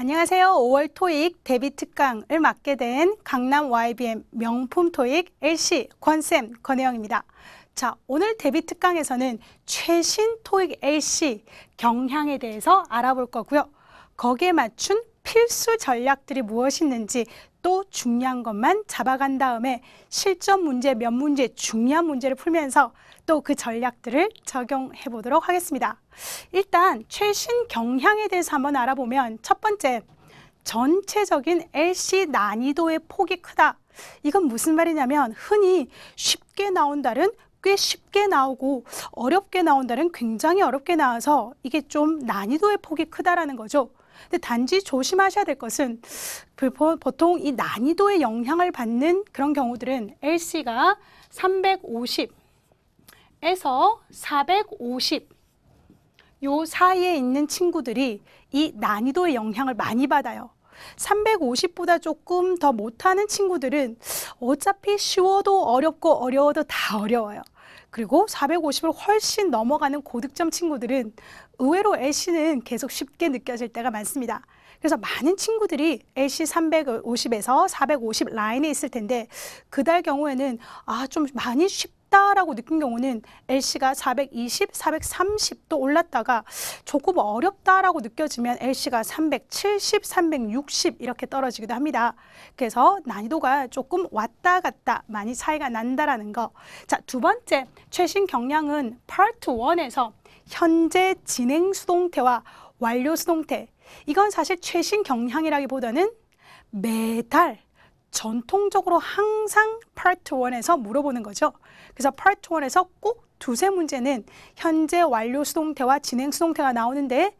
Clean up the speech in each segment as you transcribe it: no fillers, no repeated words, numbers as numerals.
안녕하세요. 5월 토익 데뷔 특강을 맡게 된 강남 YBM 명품 토익 LC 권쌤 권혜영입니다. 자, 오늘 데뷔 특강에서는 최신 토익 LC 경향에 대해서 알아볼 거고요. 거기에 맞춘 필수 전략들이 무엇이 있는지 또 중요한 것만 잡아간 다음에 실전 문제, 몇 문제, 중요한 문제를 풀면서 또 그 전략들을 적용해 보도록 하겠습니다. 일단 최신 경향에 대해서 한번 알아보면 첫 번째, 전체적인 LC 난이도의 폭이 크다. 이건 무슨 말이냐면 흔히 쉽게 나온 달은 꽤 쉽게 나오고 어렵게 나온 달은 굉장히 어렵게 나와서 이게 좀 난이도의 폭이 크다라는 거죠. 근데 단지 조심하셔야 될 것은 보통 이 난이도의 영향을 받는 그런 경우들은 LC가 350에서 450 요 사이에 있는 친구들이 이 난이도의 영향을 많이 받아요. 350보다 조금 더 못하는 친구들은 어차피 쉬워도 어렵고 어려워도 다 어려워요. 그리고 450을 훨씬 넘어가는 고득점 친구들은 의외로 LC는 계속 쉽게 느껴질 때가 많습니다. 그래서 많은 친구들이 LC 350에서 450 라인에 있을 텐데 그달 경우에는 좀 많이 쉽다라고 느낀 경우는 LC가 420, 430도 올랐다가 조금 어렵다라고 느껴지면 LC가 370, 360 이렇게 떨어지기도 합니다. 그래서 난이도가 조금 왔다 갔다 많이 차이가 난다라는 거. 자, 두 번째, 최신 경향은 파트 1에서 현재 진행 수동태와 완료 수동태. 이건 사실 최신 경향이라기보다는 매달 전통적으로 항상 파트 1에서 물어보는 거죠. 그래서 파트 1에서 꼭 두세 문제는 현재 완료 수동태와 진행 수동태가 나오는데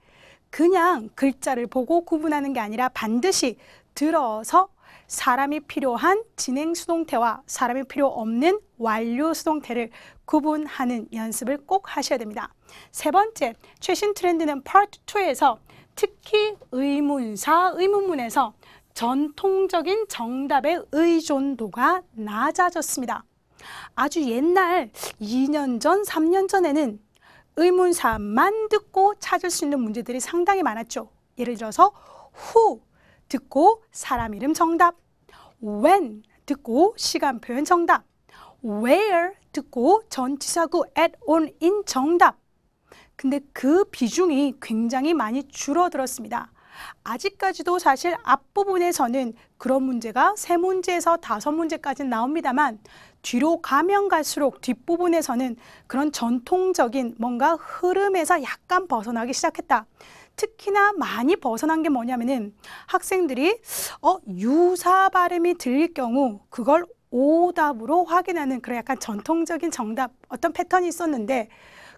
그냥 글자를 보고 구분하는 게 아니라 반드시 들어서 사람이 필요한 진행 수동태와 사람이 필요 없는 완료 수동태를 구분하는 연습을 꼭 하셔야 됩니다. 세 번째, 최신 트렌드는 파트 2에서 특히 의문사, 의문문에서 전통적인 정답의 의존도가 낮아졌습니다. 아주 옛날 2년 전, 3년 전에는 의문사만 듣고 찾을 수 있는 문제들이 상당히 많았죠. 예를 들어서 who 듣고 사람 이름 정답, when 듣고 시간 표현 정답, where 듣고 전치사구 at, on, in 정답. 근데 그 비중이 굉장히 많이 줄어들었습니다. 아직까지도 사실 앞부분에서는 그런 문제가 3문제에서 5문제까지 나옵니다만 뒤로 가면 갈수록 뒷부분에서는 그런 전통적인 뭔가 흐름에서 약간 벗어나기 시작했다. 특히나 많이 벗어난 게 뭐냐면은 학생들이 유사 발음이 들릴 경우 그걸 오답으로 확인하는 그런 약간 전통적인 정답 어떤 패턴이 있었는데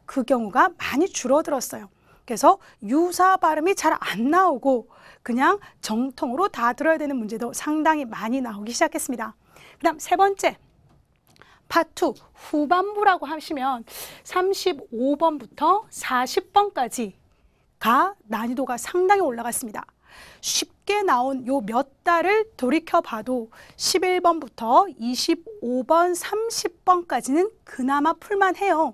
그 경우가 많이 줄어들었어요. 그래서 유사 발음이 잘 안 나오고 그냥 정통으로 다 들어야 되는 문제도 상당히 많이 나오기 시작했습니다. 그 다음 세 번째, 파트 2 후반부라고 하시면 35번부터 40번까지가 난이도가 상당히 올라갔습니다. 쉽게 나온 요 몇 달을 돌이켜봐도 11번부터 25번, 30번까지는 그나마 풀만해요.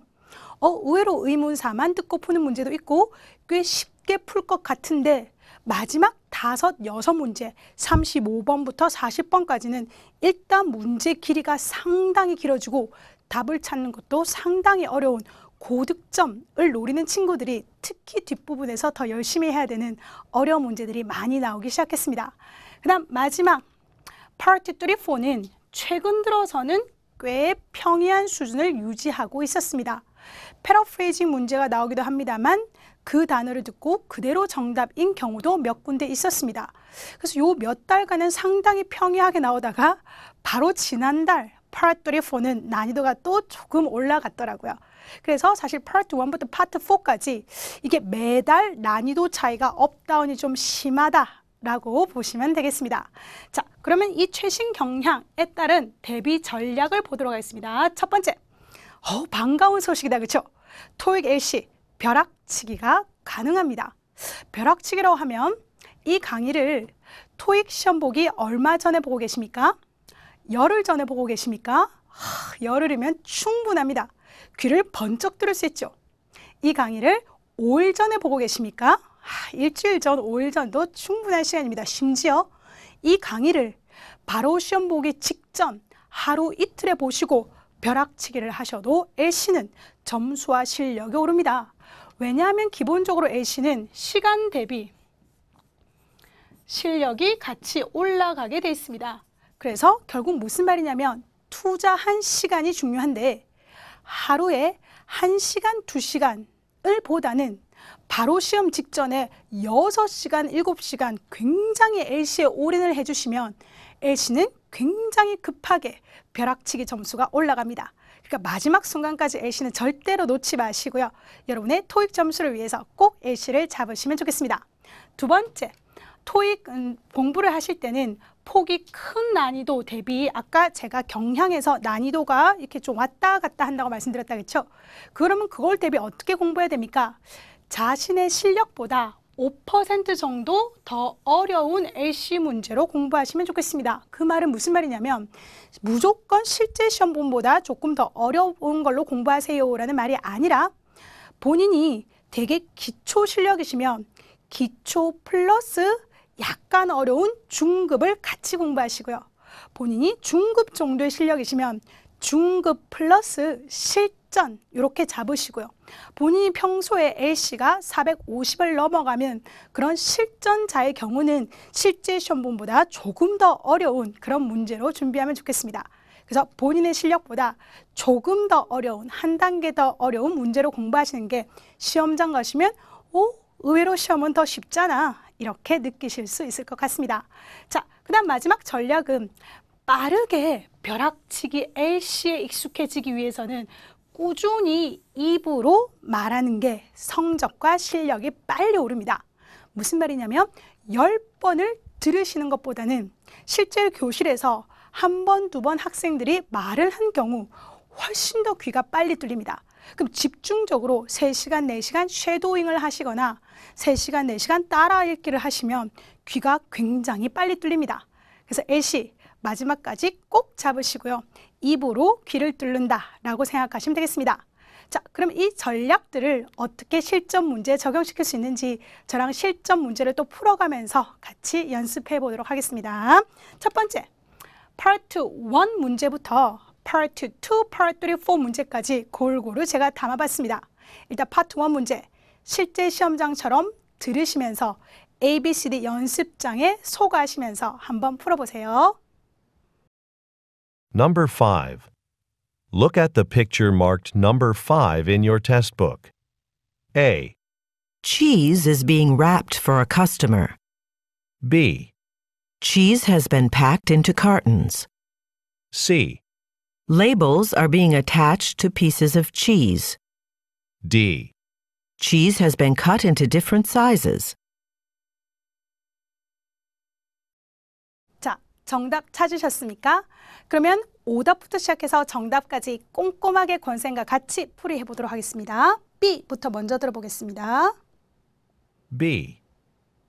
의외로 의문사만 듣고 푸는 문제도 있고 꽤 쉽게 풀 것 같은데 마지막 5, 6문제 35번부터 40번까지는 일단 문제 길이가 상당히 길어지고 답을 찾는 것도 상당히 어려운 고득점을 노리는 친구들이 특히 뒷부분에서 더 열심히 해야 되는 어려운 문제들이 많이 나오기 시작했습니다. 그 다음 마지막 파트 3, 4는 최근 들어서는 꽤 평이한 수준을 유지하고 있었습니다. 패러프레이징 문제가 나오기도 합니다만 그 단어를 듣고 그대로 정답인 경우도 몇 군데 있었습니다. 그래서 요 몇 달간은 상당히 평이하게 나오다가 바로 지난달 파트 3, 4는 난이도가 또 조금 올라갔더라고요. 그래서 사실 파트 1부터 파트 4까지 이게 매달 난이도 차이가 업다운이 좀 심하다라고 보시면 되겠습니다. 자, 그러면 이 최신 경향에 따른 대비 전략을 보도록 하겠습니다. 첫 번째, 반가운 소식이다, 그렇죠? 토익 LC 벼락치기가 가능합니다. 벼락치기라고 하면 이 강의를 토익 시험 보기 얼마 전에 보고 계십니까? 열흘 전에 보고 계십니까? 열흘이면 충분합니다. 귀를 번쩍 들을 수 있죠. 이 강의를 5일 전에 보고 계십니까? 일주일 전, 5일 전도 충분한 시간입니다. 심지어 이 강의를 바로 시험 보기 직전 하루 이틀에 보시고 벼락치기를 하셔도 LC는 점수와 실력이 오릅니다. 왜냐하면 기본적으로 LC는 시간 대비 실력이 같이 올라가게 돼 있습니다. 그래서 결국 무슨 말이냐면 투자한 시간이 중요한데 하루에 1시간, 2시간을 보다는 바로 시험 직전에 6시간, 7시간 굉장히 LC에 올인을 해주시면 LC는 굉장히 급하게 벼락치기 점수가 올라갑니다. 그러니까 마지막 순간까지 LC는 절대로 놓지 마시고요. 여러분의 토익 점수를 위해서 꼭 LC를 잡으시면 좋겠습니다. 두 번째, 토익 공부를 하실 때는 폭이 큰 난이도 대비 아까 제가 경향에서 난이도가 이렇게 좀 왔다 갔다 한다고 말씀드렸다겠죠? 그러면 그걸 대비 어떻게 공부해야 됩니까? 자신의 실력보다 5% 정도 더 어려운 LC 문제로 공부하시면 좋겠습니다. 그 말은 무슨 말이냐면 무조건 실제 시험본보다 조금 더 어려운 걸로 공부하세요라는 말이 아니라 본인이 되게 기초 실력이시면 기초 플러스 약간 어려운 중급을 같이 공부하시고요. 본인이 중급 정도의 실력이시면 중급 플러스 실전 이렇게 잡으시고요. 본인이 평소에 LC가 450을 넘어가면 그런 실전자의 경우는 실제 시험본보다 조금 더 어려운 그런 문제로 준비하면 좋겠습니다. 그래서 본인의 실력보다 조금 더 어려운, 한 단계 더 어려운 문제로 공부하시는 게 시험장 가시면 의외로 시험은 더 쉽잖아. 이렇게 느끼실 수 있을 것 같습니다. 자, 그 다음 마지막 전략은 빠르게 벼락치기 LC에 익숙해지기 위해서는 꾸준히 입으로 말하는 게 성적과 실력이 빨리 오릅니다. 무슨 말이냐면 10번을 들으시는 것보다는 실제 교실에서 한 번, 두 번 학생들이 말을 한 경우 훨씬 더 귀가 빨리 뚫립니다. 그럼 집중적으로 3시간, 4시간 쉐도잉을 하시거나 3시간, 4시간 따라 읽기를 하시면 귀가 굉장히 빨리 뚫립니다. 그래서 LC 마지막까지 꼭 잡으시고요. 입으로 귀를 뚫는다라고 생각하시면 되겠습니다. 자, 그럼 이 전략들을 어떻게 실전 문제에 적용시킬 수 있는지 저랑 실전 문제를 또 풀어가면서 같이 연습해 보도록 하겠습니다. 첫 번째, 파트 1 문제부터 파트 2, 파트 3, 4 문제까지 골고루 제가 담아봤습니다. 일단 파트 1 문제, 실제 시험장처럼 들으시면서 ABCD 연습장에 속하시면서 한번 풀어보세요. Number 5. Look at the picture marked number 5 in your test book. A. Cheese is being wrapped for a customer. B. Cheese has been packed into cartons. C. Labels are being attached to pieces of cheese. D. Cheese has been cut into different sizes. 자, 정답 찾으셨습니까? 그러면 오답부터 시작해서 정답까지 꼼꼼하게 권쌤과 같이 풀이해 보도록 하겠습니다. B부터 먼저 들어보겠습니다. B.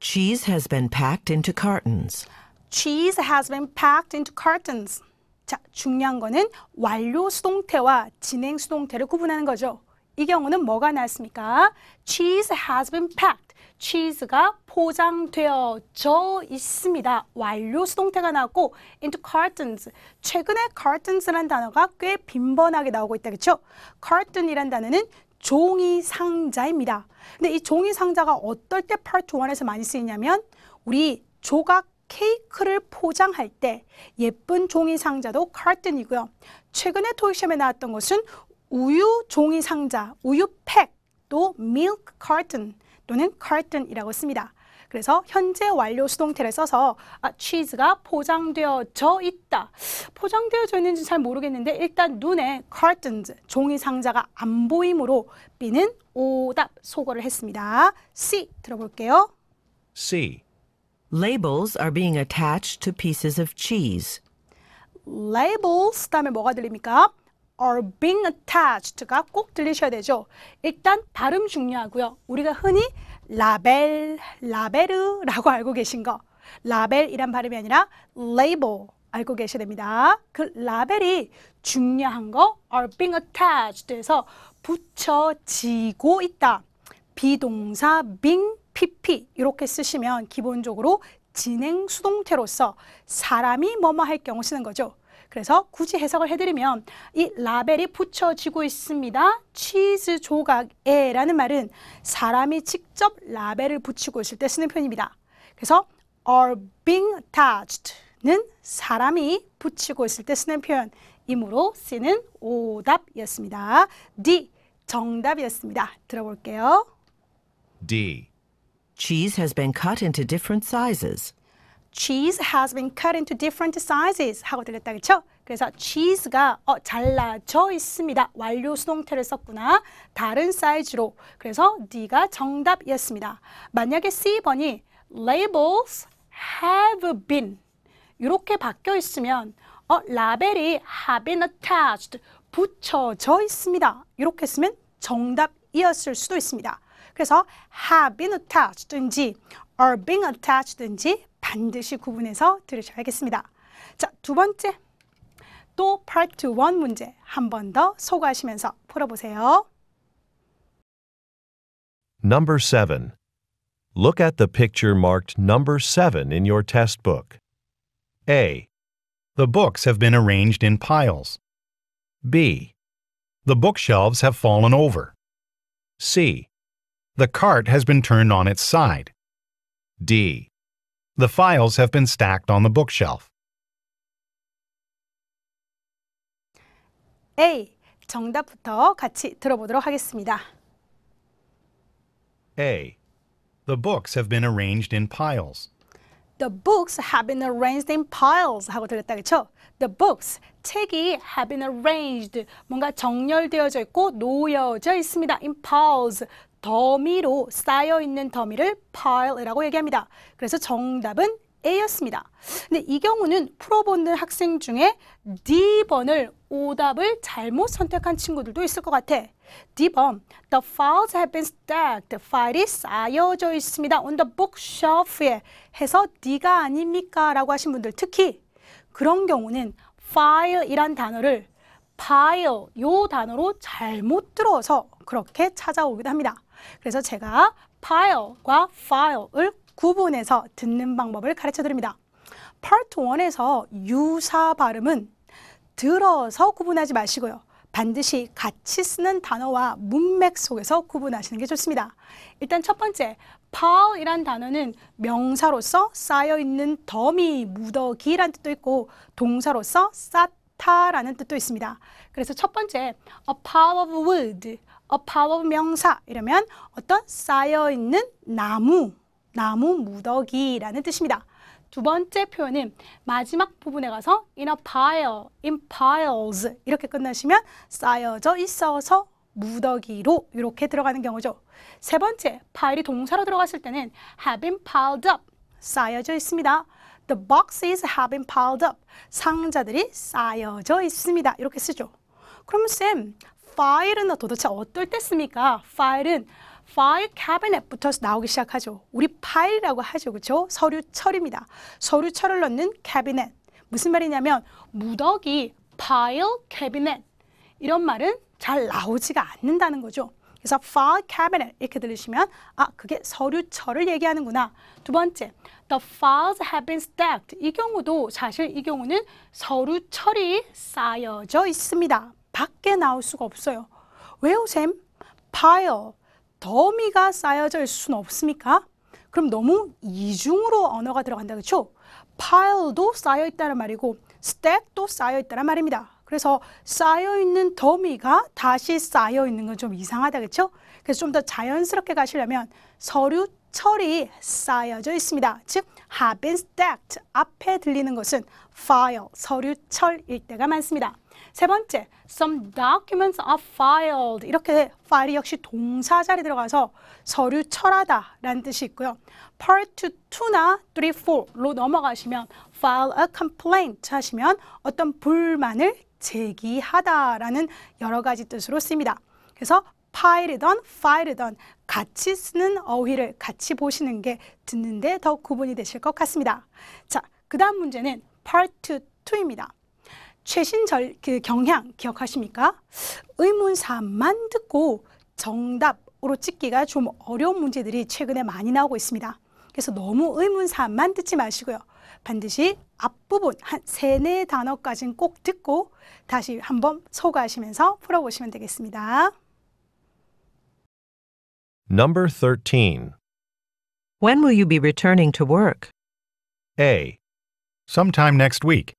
Cheese has been packed into cartons. Cheese has been packed into cartons. 자, 중요한 거는 완료 수동태와 진행 수동태를 구분하는 거죠. 이 경우는 뭐가 나왔습니까? Cheese has been packed. 치즈가 포장되어져 있습니다. 완료 수동태가 나왔고 into cartons. 최근에 cartons라는 단어가 꽤 빈번하게 나오고 있다. 그렇죠? carton이라는 단어는 종이 상자입니다. 근데 이 종이 상자가 어떨 때 파트 1에서 많이 쓰이냐면 우리 조각 케이크를 포장할 때 예쁜 종이 상자도 carton이고요. 최근에 토익 시험에 나왔던 것은 우유 종이 상자, 우유 팩도 milk carton 또는 carton이라고 씁니다. 그래서 현재 완료 수동태를 써서 치즈가 포장되어져 있다. 포장되어져 있는지 잘 모르겠는데 일단 눈에 cartons, 종이 상자가 안 보이므로 B는 오답 소거를 했습니다. C 들어볼게요. C. Labels are being attached to pieces of cheese. Labels 다음에 뭐가 들립니까? are being attached가 꼭 들리셔야 되죠. 일단 발음 중요하고요. 우리가 흔히 라벨, 라베르라고 알고 계신 거. 라벨이란 발음이 아니라 label 알고 계셔야 됩니다. 그 라벨이 중요한 거 are being attached 해서 붙여지고 있다. 비동사 being PP 이렇게 쓰시면 기본적으로 진행 수동태로서 사람이 뭐뭐 할 경우 쓰는 거죠. 그래서 굳이 해석을 해드리면 이 라벨이 붙여지고 있습니다. 치즈 조각에 라는 말은 사람이 직접 라벨을 붙이고 있을 때 쓰는 표현입니다. 그래서 are being attached는 사람이 붙이고 있을 때 쓰는 표현이므로 C는 오답이었습니다. D, 정답이었습니다. 들어볼게요. D. Cheese has been cut into different sizes. Cheese has been cut into different sizes 하고 들렸다 그렇죠? 그래서 cheese가 잘라져 있습니다. 완료 수동태를 썼구나. 다른 사이즈로. 그래서 D가 정답이었습니다. 만약에 C번이 labels have been 이렇게 바뀌어 있으면 라벨이 have been attached 붙여져 있습니다. 이렇게 쓰면 정답이었을 수도 있습니다. 그래서 have been attached든지 are being attached든지 반드시 구분해서 들으셔야겠습니다. 자, 두 번째 또 Part 1 문제 한 번 더 소거하시면서 풀어보세요. Number 7. Look at the picture marked number 7 in your test book. A. The books have been arranged in piles. B. The bookshelves have fallen over. C. The cart has been turned on its side. D. The files have been stacked on the bookshelf. A. 정답부터 같이 들어보도록 하겠습니다. A. The books have been arranged in piles. The books have been arranged in piles 하고 들렸다 그렇죠? The books, 책이 have been arranged, 뭔가 정렬되어져 있고 놓여져 있습니다. In piles, 더미로 쌓여있는 더미를 pile이라고 얘기합니다. 그래서 정답은 A였습니다. 근데 이 경우는 풀어보는 학생 중에 D번을 오답을 잘못 선택한 친구들도 있을 것 같아. D번, the files have been stacked. 파일이 쌓여져 있습니다. on the bookshelf에 해서 D가 아닙니까? 라고 하신 분들 특히 그런 경우는 file이란 단어를 pile, 요 단어로 잘못 들어서 그렇게 찾아오기도 합니다. 그래서 제가 pile과 file을 구분해서 듣는 방법을 가르쳐 드립니다. Part 1에서 유사 발음은 들어서 구분하지 마시고요. 반드시 같이 쓰는 단어와 문맥 속에서 구분하시는 게 좋습니다. 일단 첫 번째, pile이란 단어는 명사로서 쌓여있는 더미, 무더기라는 뜻도 있고 동사로서 쌓다라는 뜻도 있습니다. 그래서 첫 번째, a pile of wood, a pile of 명사 이러면 어떤 쌓여있는 나무 무더기라는 뜻입니다. 두 번째 표현은 마지막 부분에 가서 in a pile, in piles 이렇게 끝나시면 쌓여져 있어서 무더기로 이렇게 들어가는 경우죠. 세 번째, 파일이 동사로 들어갔을 때는 have been piled up, 쌓여져 있습니다. The boxes have been piled up, 상자들이 쌓여져 있습니다. 이렇게 쓰죠. 그럼 쌤, 파일은 도대체 어떨 때 씁니까? 파일은 파일 캐비넷부터 나오기 시작하죠. 우리 파일이라고 하죠. 그렇죠? 서류철입니다. 서류철을 넣는 캐비넷. 무슨 말이냐면 무더기, 파일, 캐비넷 이런 말은 잘 나오지가 않는다는 거죠. 그래서 파일 캐비넷 이렇게 들으시면 그게 서류철을 얘기하는구나. 두 번째, the files have been stacked. 이 경우도 사실 이 경우는 서류철이 쌓여져 있습니다. 밖에 나올 수가 없어요. 왜요, 쌤? 파일 더미가 쌓여져 있을 수는 없습니까? 그럼 너무 이중으로 언어가 들어간다, 그렇죠? pile도 쌓여있다는 말이고 stack도 쌓여있다는 말입니다. 그래서 쌓여있는 더미가 다시 쌓여있는 건 좀 이상하다, 그렇죠? 그래서 좀 더 자연스럽게 가시려면 서류철이 쌓여져 있습니다. 즉, have been stacked 앞에 들리는 것은 file, 서류철일 때가 많습니다. 세 번째, some documents are filed. 이렇게 파일이 역시 동사 자리에 들어가서 서류 철하다라는 뜻이 있고요. Part 2나 3, 4로 넘어가시면 file a complaint 하시면 어떤 불만을 제기하다라는 여러 가지 뜻으로 쓰입니다. 그래서 파일이든 파일이든 같이 쓰는 어휘를 같이 보시는 게 듣는데 더 구분이 되실 것 같습니다. 자, 그 다음 문제는 Part 2입니다. 최신 경향 기억하십니까? 의문사만 듣고 정답 로 찍기가 좀 어려운 문제들이 최근에 많이 나오고 있습니다. 그래서 너무 의문사만 듣지 마시고요. 반드시 앞부분 한 3, 4단어까지는 꼭 듣고 다시 한번 소개하시면서 풀어보시면 되겠습니다. Number 13. When will you be returning to work? A, Sometime next week.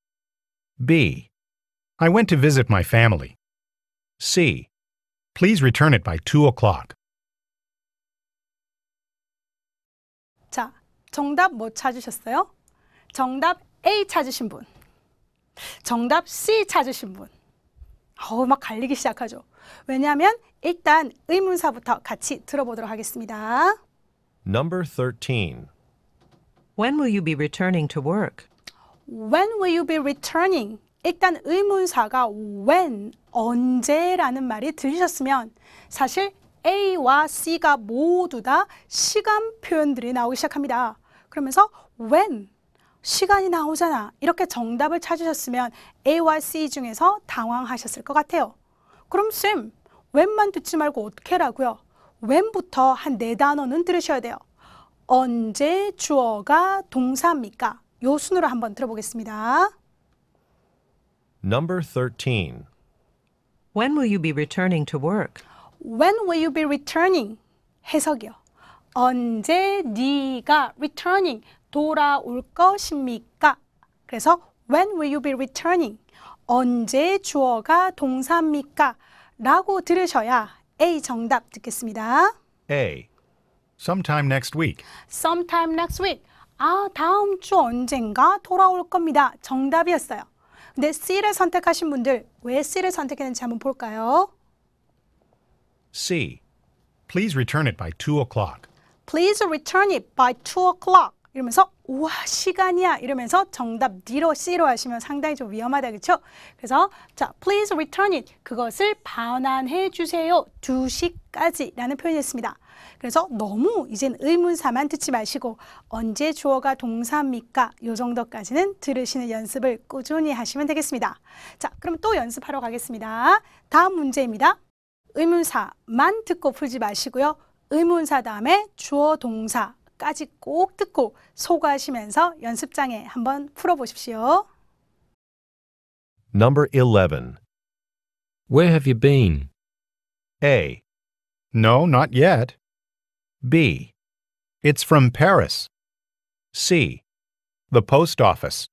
B, I went to visit my family. C, Please return it by 2 o'clock. 자, 정답 뭐 찾으셨어요? 정답 A 찾으신 분, 정답 C 찾으신 분. 막 갈리기 시작하죠. 왜냐하면 일단 의문사부터 같이 들어보도록 하겠습니다. Number 13. When will you be returning to work? When will you be returning? 일단 의문사가 when, 언제라는 말이 들리셨으면 사실 A와 C가 모두 다 시간 표현들이 나오기 시작합니다. 그러면서 when, 시간이 나오잖아. 이렇게 정답을 찾으셨으면 A와 C 중에서 당황하셨을 것 같아요. 그럼 쌤, when만 듣지 말고 어떻게 하라고요? when부터 한 4단어는 들으셔야 돼요. 언제 주어가 동사입니까? 요 순으로 한번 들어보겠습니다. Number 13. When will you be returning to work? When will you be returning? 해석이요. 언제 네가 returning, 돌아올 것입니까? 그래서 when will you be returning? 언제 주어가 동사입니까? 라고 들으셔야 A 정답 듣겠습니다. A, Sometime next week. Sometime next week. 다음 주 언젠가 돌아올 겁니다. 정답이었어요. 근데 C를 선택하신 분들 왜 C를 선택했는지 한번 볼까요? C, Please return it by 2 o'clock. Please return it by 2 o'clock. 이러면서 우와 시간이야 이러면서 정답 D로 C로 하시면 상당히 좀 위험하다 그렇죠? 그래서 자 please return it 그것을 반환해 주세요 2시까지 라는 표현이었습니다. 그래서 너무 이젠 의문사만 듣지 마시고 언제 주어가 동사입니까? 요 정도까지는 들으시는 연습을 꾸준히 하시면 되겠습니다. 자 그럼 또 연습하러 가겠습니다. 다음 문제입니다. 의문사만 듣고 풀지 마시고요. 의문사 다음에 주어 동사까지 꼭 듣고 소거하시면서 연습장에 한번 풀어보십시오. Number 11. Where have you been? A, No, not yet. B, It's from Paris. C, The post office.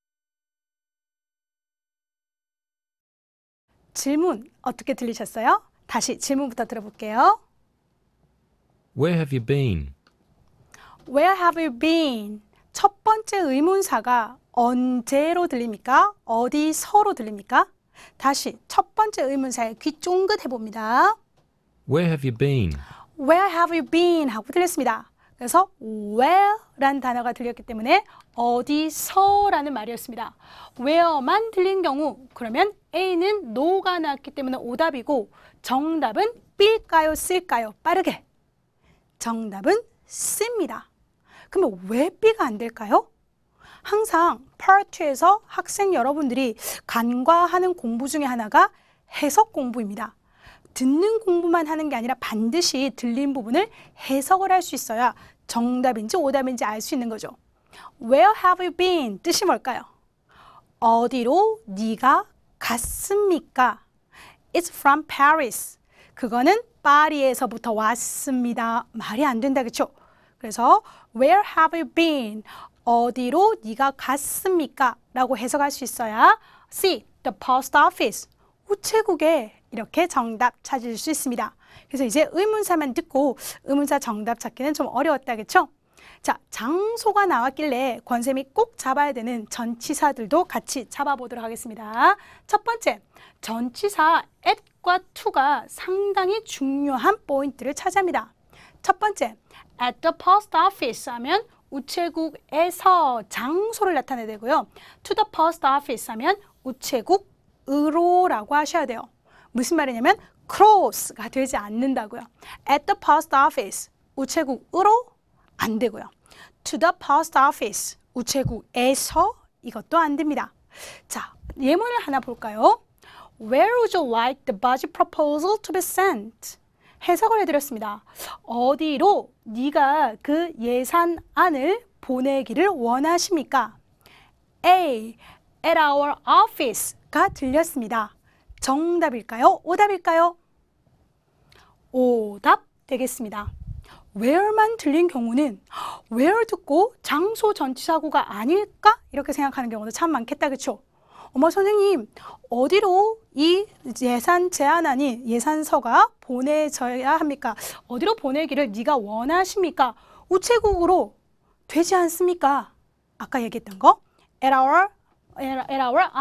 질문 어떻게 들리셨어요? 다시 질문부터 들어볼게요. Where have you been? Where have you been? 첫 번째 의문사가 언제로 들립니까? 어디서로 들립니까? 다시 첫 번째 의문사에 귀 쫑긋 해봅니다. Where have you been? Where have you been? 하고 들렸습니다. 그래서 where라는 단어가 들렸기 때문에 어디서라는 말이었습니다. where만 들린 경우 그러면 A는 no가 나왔기 때문에 오답이고 정답은 B일까요? C일까요? 빠르게. 정답은 C입니다. 그러면 왜 B가 안 될까요? 항상 Part 2에서 학생 여러분들이 간과하는 공부 중에 하나가 해석 공부입니다. 듣는 공부만 하는 게 아니라 반드시 들린 부분을 해석을 할 수 있어야 정답인지 오답인지 알 수 있는 거죠. Where have you been? 뜻이 뭘까요? 어디로 네가 갔습니까? It's from Paris. 그거는 파리에서부터 왔습니다. 말이 안 된다, 그렇죠? 그래서 Where have you been? 어디로 네가 갔습니까? 라고 해석할 수 있어야 C. The post office. 우체국에 이렇게 정답 찾을 수 있습니다. 그래서 이제 의문사만 듣고 의문사 정답 찾기는 좀 어려웠다, 그렇죠? 자, 장소가 나왔길래 권쌤이 꼭 잡아야 되는 전치사들도 같이 잡아보도록 하겠습니다. 첫 번째, 전치사 at과 to가 상당히 중요한 포인트를 차지합니다. 첫 번째, at the post office 하면 우체국에서 장소를 나타내야 되고요. to the post office 하면 우체국으로라고 하셔야 돼요. 무슨 말이냐면 cross가 되지 않는다고요. at the post office, 우체국으로 안 되고요. to the post office, 우체국에서 이것도 안 됩니다. 자, 예문을 하나 볼까요? Where would you like the budget proposal to be sent? 해석을 해드렸습니다. 어디로 네가 그 예산안을 보내기를 원하십니까? A. At our office가 들렸습니다. 정답일까요? 오답일까요? 오답 되겠습니다. where만 들린 경우는 where 듣고 장소 전치사구가 아닐까? 이렇게 생각하는 경우도 참 많겠다. 그렇죠? 어머 선생님, 어디로 이 예산 제안안이 예산서가 보내져야 합니까? 어디로 보내기를 네가 원하십니까? 우체국으로 되지 않습니까? 아까 얘기했던 거 at our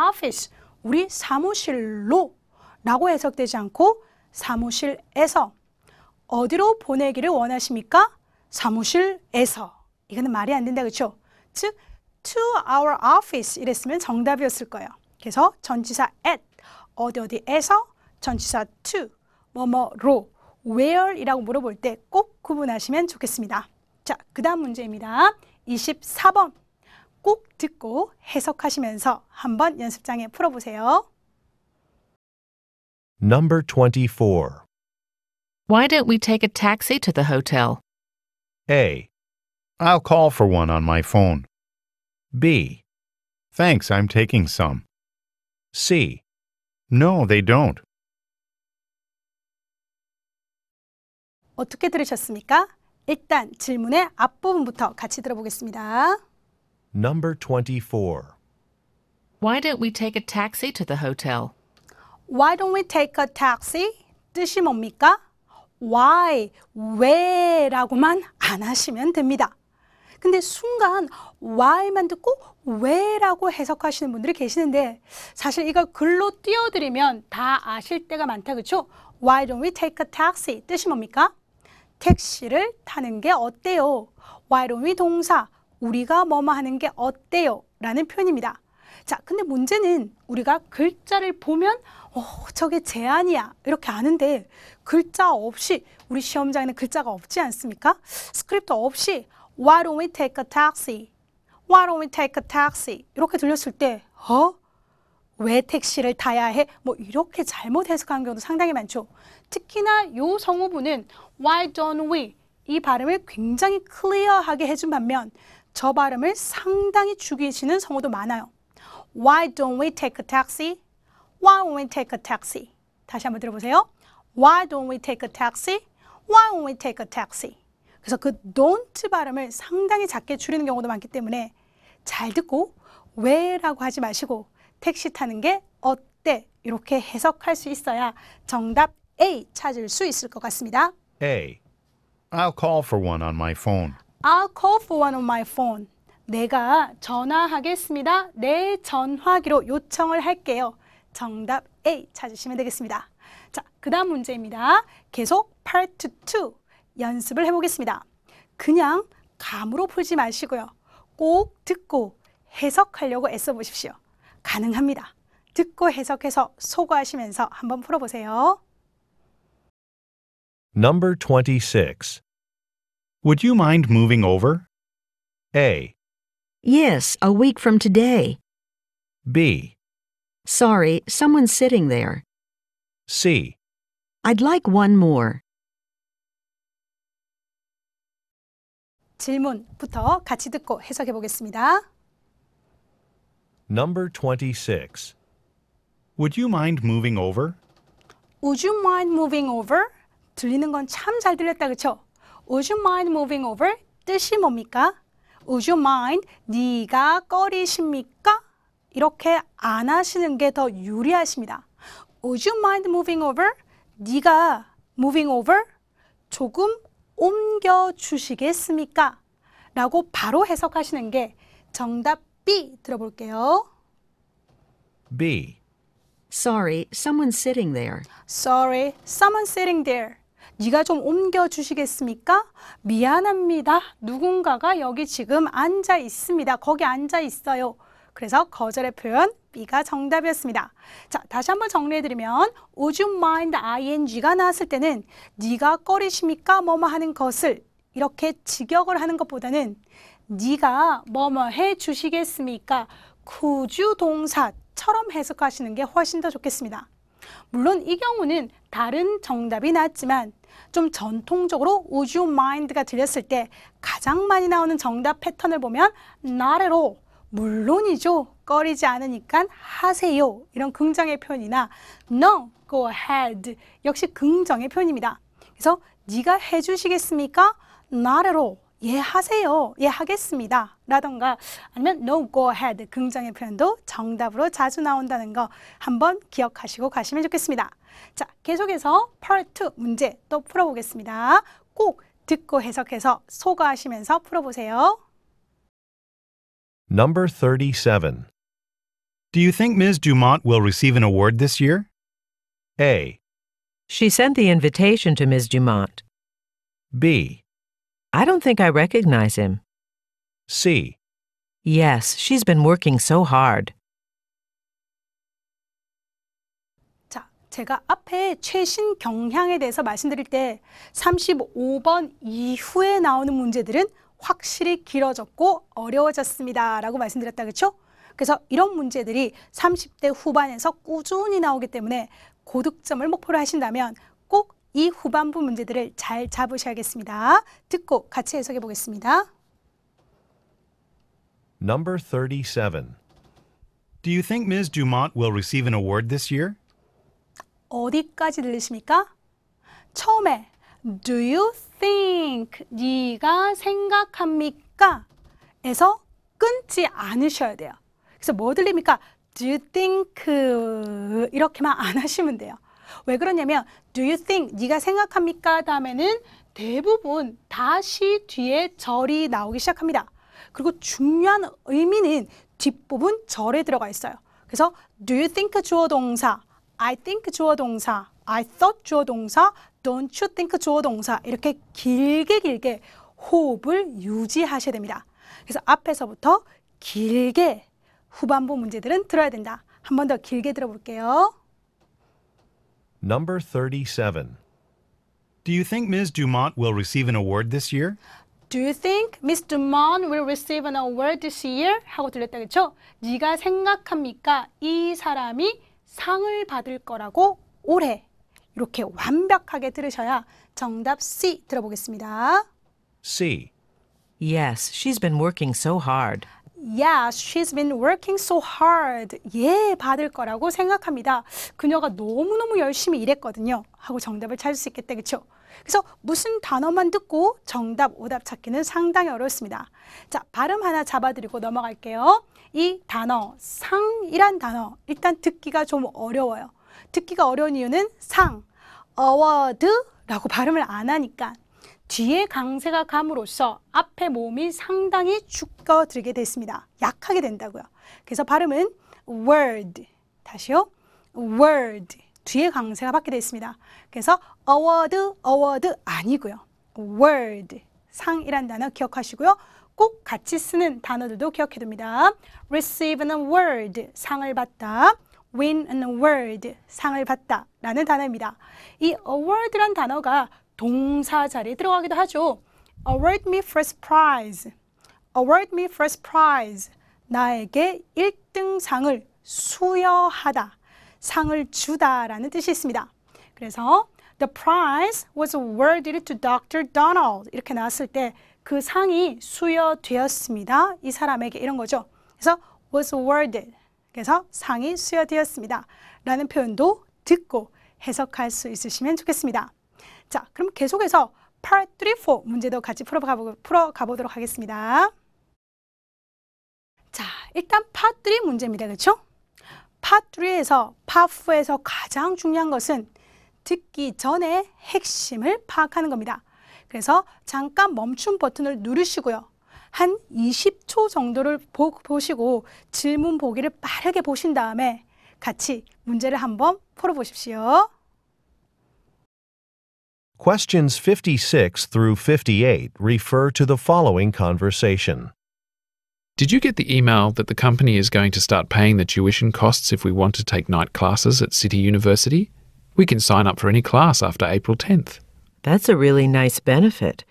office, 우리 사무실로 라고 해석되지 않고 사무실에서. 어디로 보내기를 원하십니까? 사무실에서. 이거는 말이 안 된다. 그렇죠? 즉 to our office 이랬으면 정답이었을 거예요. 그래서 전치사 at, 어디에서, 전치사 to, 뭐뭐로, where이라고 물어볼 때 꼭 구분하시면 좋겠습니다. 자, 그 다음 문제입니다. 24번. 꼭 듣고 해석하시면서 한번 연습장에 풀어보세요. Number 24. Why don't we take a taxi to the hotel? A. I'll call for one on my phone. B. Thanks, I'm taking some. C. No, they don't. 어떻게 들으셨습니까? 일단 질문의 앞부분부터 같이 들어보겠습니다. Number 24. Why don't we take a taxi to the hotel? Why don't we take a taxi? 뜻이 뭡니까? Why, 왜라고만 안 하시면 됩니다. 근데 순간 why만 듣고 왜라고 해석하시는 분들이 계시는데 사실 이걸 글로 띄워드리면 다 아실 때가 많다. 그렇죠? Why don't we take a taxi? 뜻이 뭡니까? 택시를 타는 게 어때요? Why don't we 동사, 우리가 뭐뭐 하는 게 어때요? 라는 표현입니다. 자, 근데 문제는 우리가 글자를 보면 저게 제안이야 이렇게 아는데 글자 없이, 우리 시험장에는 글자가 없지 않습니까? 스크립트 없이 Why don't we take a taxi? Why don't we take a taxi? 이렇게 들렸을 때 왜 택시를 타야 해? 뭐 이렇게 잘못 해석하는 경우도 상당히 많죠. 특히나 이 성우분은 Why don't we? 이 발음을 굉장히 클리어하게 해준 반면 저 발음을 상당히 죽이시는 성우도 많아요. Why don't we take a taxi? Why don't we take a taxi? 다시 한번 들어보세요. Why don't we take a taxi? Why don't we take a taxi? 그래서 그 don't 발음을 상당히 작게 줄이는 경우도 많기 때문에 잘 듣고 왜라고 하지 마시고 택시 타는 게 어때? 이렇게 해석할 수 있어야 정답 A 찾을 수 있을 것 같습니다. A. I'll call for one on my phone. I'll call for one on my phone. 내가 전화하겠습니다. 내 전화기로 요청을 할게요. 정답 A 찾으시면 되겠습니다. 자, 그 다음 문제입니다. 계속 Part 2 연습을 해보겠습니다. 그냥 감으로 풀지 마시고요. 꼭 듣고 해석하려고 애써 보십시오. 가능합니다. 듣고 해석해서 소거하시면서 한번 풀어보세요. Number 26. Would you mind moving over? A. Yes, a week from today. B. Sorry, someone's sitting there. C. I'd like one more. 질문부터 같이 듣고 해석해 보겠습니다. Number 26. Would you mind moving over? Would you mind moving over? 들리는 건 참 잘 들렸다, 그렇죠? Would you mind moving over? 뜻이 뭡니까? Would you mind? 네가 꺼리십니까? 이렇게 안 하시는 게 더 유리하십니다. Would you mind moving over? 네가 moving over? 조금 옮겨 주시겠습니까? 라고 바로 해석하시는 게 정답 B 들어볼게요. B. Sorry, someone's sitting there. Sorry, someone's sitting there. 네가 좀 옮겨 주시겠습니까? 미안합니다. 누군가가 여기 지금 앉아 있습니다. 거기 앉아 있어요. 그래서 거절의 표현 B가 정답이었습니다. 자, 다시 한번 정리해드리면 Would you mind ing가 나왔을 때는 네가 꺼리십니까? 뭐뭐 하는 것을 이렇게 직역을 하는 것보다는 네가 뭐뭐 해 주시겠습니까? could you 동사처럼 해석하시는 게 훨씬 더 좋겠습니다. 물론 이 경우는 다른 정답이 나왔지만 좀 전통적으로 would you mind가 들렸을 때 가장 많이 나오는 정답 패턴을 보면 not at all, 물론이죠. 꺼리지 않으니까 하세요. 이런 긍정의 표현이나 no, go ahead 역시 긍정의 표현입니다. 그래서 네가 해주시겠습니까? Not at all. 예, 하세요. 예, 하겠습니다. 라던가 아니면 no, go ahead 긍정의 표현도 정답으로 자주 나온다는 거 한번 기억하시고 가시면 좋겠습니다. 자, 계속해서 Part 2 문제 또 풀어보겠습니다. 꼭 듣고 해석해서 소거하시면서 풀어보세요. Number 37. Do you think Ms. Dumont will receive an award this year? A. She sent the invitation to Ms. Dumont. B. I don't think I recognize him. C. Yes, she's been working so hard. 자, 제가 앞에 최신 경향에 대해서 말씀드릴 때 35번 이후에 나오는 문제들은 확실히 길어졌고 어려워졌습니다 라고 말씀드렸다 그렇죠? 그래서 이런 문제들이 30대 후반에서 꾸준히 나오기 때문에 고득점을 목표로 하신다면 꼭 이 후반부 문제들을 잘 잡으셔야겠습니다. 듣고 같이 해석해 보겠습니다. Number 37. Do you think Ms. Dumont will receive an award this year? 어디까지 들리십니까? 처음에 Do you think 네가 생각합니까? 에서 끊지 않으셔야 돼요. 그래서 뭐 들립니까? Do you think 이렇게만 안 하시면 돼요. 왜 그러냐면 Do you think 네가 생각합니까? 다음에는 대부분 다시 뒤에 절이 나오기 시작합니다. 그리고 중요한 의미는 뒷부분 절에 들어가 있어요. 그래서 Do you think 주어 동사, I think 주어 동사, I thought 주어 동사, Don't you think 주어 동사 이렇게 길게 호흡을 유지하셔야 됩니다. 그래서 앞에서부터 길게 후반부 문제들은 들어야 된다. 한 번 더 길게 들어볼게요. Number 37. Do you think Ms. Dumont will receive an award this year? Do you think Miss Dumont will receive an award this year? 하고 들렸다 그렇죠? 네가 생각합니까? 이 사람이 상을 받을 거라고 올해 이렇게 완벽하게 들으셔야 정답 C 들어보겠습니다. C. Yes, she's been working so hard. Yes, she's been working so hard. 예, 받을 거라고 생각합니다. 그녀가 너무너무 열심히 일했거든요. 하고 정답을 찾을 수 있겠다, 그렇죠? 그래서 무슨 단어만 듣고 정답, 오답 찾기는 상당히 어렵습니다. 자, 발음 하나 잡아드리고 넘어갈게요. 이 단어, 상이란 단어, 일단 듣기가 좀 어려워요. 듣기가 어려운 이유는 상, award라고 발음을 안 하니까 뒤에 강세가 감으로써 앞에 모음이 상당히 죽어들게 됐습니다. 약하게 된다고요. 그래서 발음은 word, 다시요. word, 뒤에 강세가 받게 됐습니다. 그래서 award 아니고요. word, 상이란 단어 기억하시고요. 꼭 같이 쓰는 단어들도 기억해둡니다. receive an award, 상을 받다. win an award, 상을 받다 라는 단어입니다. 이 award란 단어가 동사 자리에 들어가기도 하죠. Award me first prize. Award me first prize. 나에게 1등 상을 수여하다. 상을 주다라는 뜻이 있습니다. 그래서 The prize was awarded to Dr. Donald. 이렇게 나왔을 때 그 상이 수여되었습니다. 이 사람에게 이런 거죠. 그래서 was awarded. 그래서 상이 수여되었습니다. 라는 표현도 듣고 해석할 수 있으시면 좋겠습니다. 자, 그럼 계속해서 Part 3, 4 문제도 같이 풀어가보도록 하겠습니다. 자, 일단 Part 3 문제입니다. 그렇죠? Part 3에서, Part 4에서 가장 중요한 것은 듣기 전에 핵심을 파악하는 겁니다. 그래서 잠깐 멈춤 버튼을 누르시고요. 한 20초 정도를 보시고 질문 보기를 빠르게 보신 다음에 같이 문제를 한번 풀어보십시오. Questions 56 through 58 refer to the following conversation. Did you get the email that the company is going to start paying the tuition costs if we want to take night classes at City University? We can sign up for any class after April 10th. That's a really nice benefit.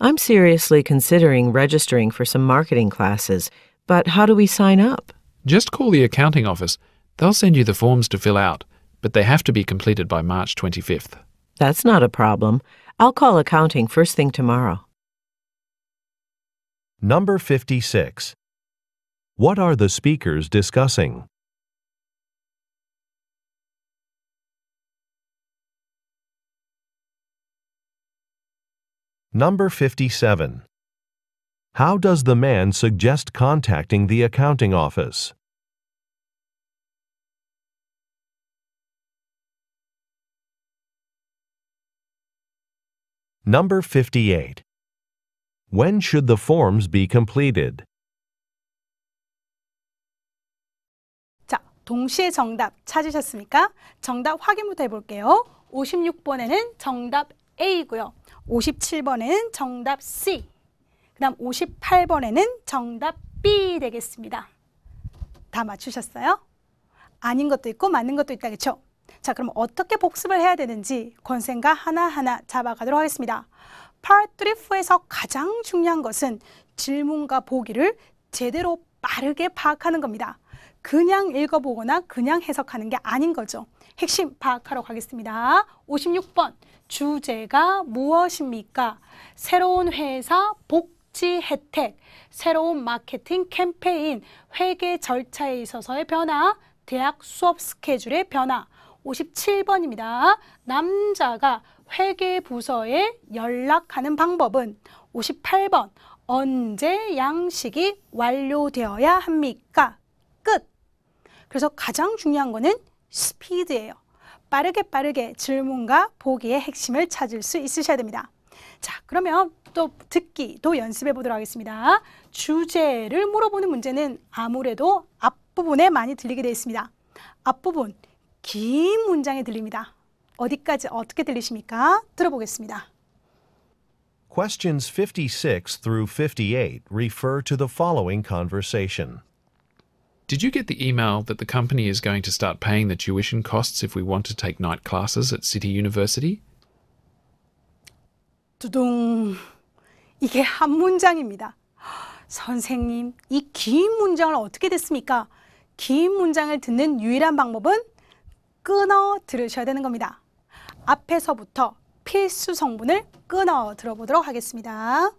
I'm seriously considering registering for some marketing classes, but how do we sign up? Just call the accounting office. They'll send you the forms to fill out, but they have to be completed by March 25th. That's not a problem. I'll call accounting first thing tomorrow. Number 56. What are the speakers discussing? Number 57. How does the man suggest contacting the accounting office? Number 58. When should the forms be completed? 자, 동시에 정답 찾으셨습니까? 정답 확인부터 해볼게요. 56번에는 정답 A고요. 57번에는 정답 C. 그 다음 58번에는 정답 B 되겠습니다. 다 맞추셨어요? 아닌 것도 있고 맞는 것도 있다, 그렇죠? 자, 그럼 어떻게 복습을 해야 되는지 권생과 하나하나 잡아가도록 하겠습니다. Part 3, 4에서 가장 중요한 것은 질문과 보기를 제대로 빠르게 파악하는 겁니다. 그냥 읽어보거나 그냥 해석하는 게 아닌 거죠. 핵심 파악하러 가겠습니다. 56번, 주제가 무엇입니까? 새로운 회사 복지 혜택, 새로운 마케팅 캠페인, 회계 절차에 있어서의 변화, 대학 수업 스케줄의 변화. 57번입니다. 남자가 회계부서에 연락하는 방법은 58번, 언제 양식이 완료되어야 합니까? 끝! 그래서 가장 중요한 거는 스피드예요. 빠르게 질문과 보기의 핵심을 찾을 수 있으셔야 됩니다. 자, 그러면 또 듣기도 연습해 보도록 하겠습니다. 주제를 물어보는 문제는 아무래도 앞부분에 많이 들리게 되어 있습니다. 앞부분, 긴 문장에 들립니다. 어디까지 어떻게 들리십니까? 들어보겠습니다. Questions 56 through 58 refer to the following conversation. Did you get the email that the company is going to start paying the tuition costs if we want to take night classes at City University? 두둥. 이게 한 문장입니다. 선생님, 이 긴 문장을 어떻게 듣습니까? 긴 문장을 듣는 유일한 방법은 끊어 들으셔야 되는 겁니다. 앞에서부터 필수 성분을 끊어 들어보도록 하겠습니다.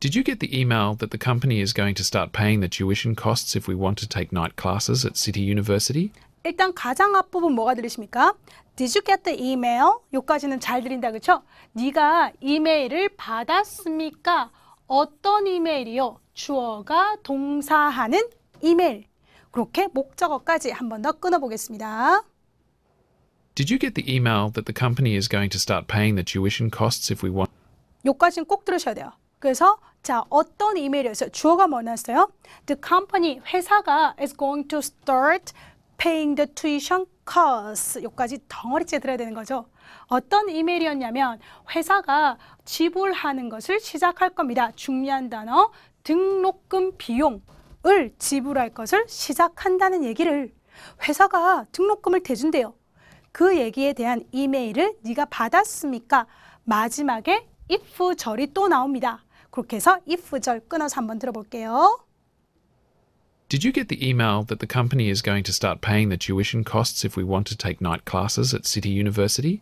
Did you get the email that the company is going to start paying the tuition costs if we want to take night classes at City University? 일단 가장 앞부분 뭐가 들리십니까? Did you get the email? 여기까지는 잘 들린다, 그렇죠? 네가 이메일을 받았습니까? 어떤 이메일이요? 주어가 동사하는 이메일. 그렇게 목적어까지 한 번 더 끊어보겠습니다. Did you get the email that the company is going to start paying the tuition costs if we want? 여기까지는 꼭 들으셔야 돼요. 그래서 자, 어떤 이메일이었어요? 주어가 뭐였어요? The company, 회사가 is going to start paying the tuition costs. 여기까지 덩어리째 들어야 되는 거죠. 어떤 이메일이었냐면 회사가 지불하는 것을 시작할 겁니다. 중요한 단어, 등록금 비용을 지불할 것을 시작한다는 얘기를 회사가 등록금을 대준대요. 그 얘기에 대한 이메일을 네가 받았습니까? 마지막에 if 절이 또 나옵니다. 그렇게 해서 if 절 끊어서 한번 들어볼게요. Did you get the email that the company is going to start paying the tuition costs if we want to take night classes at City University?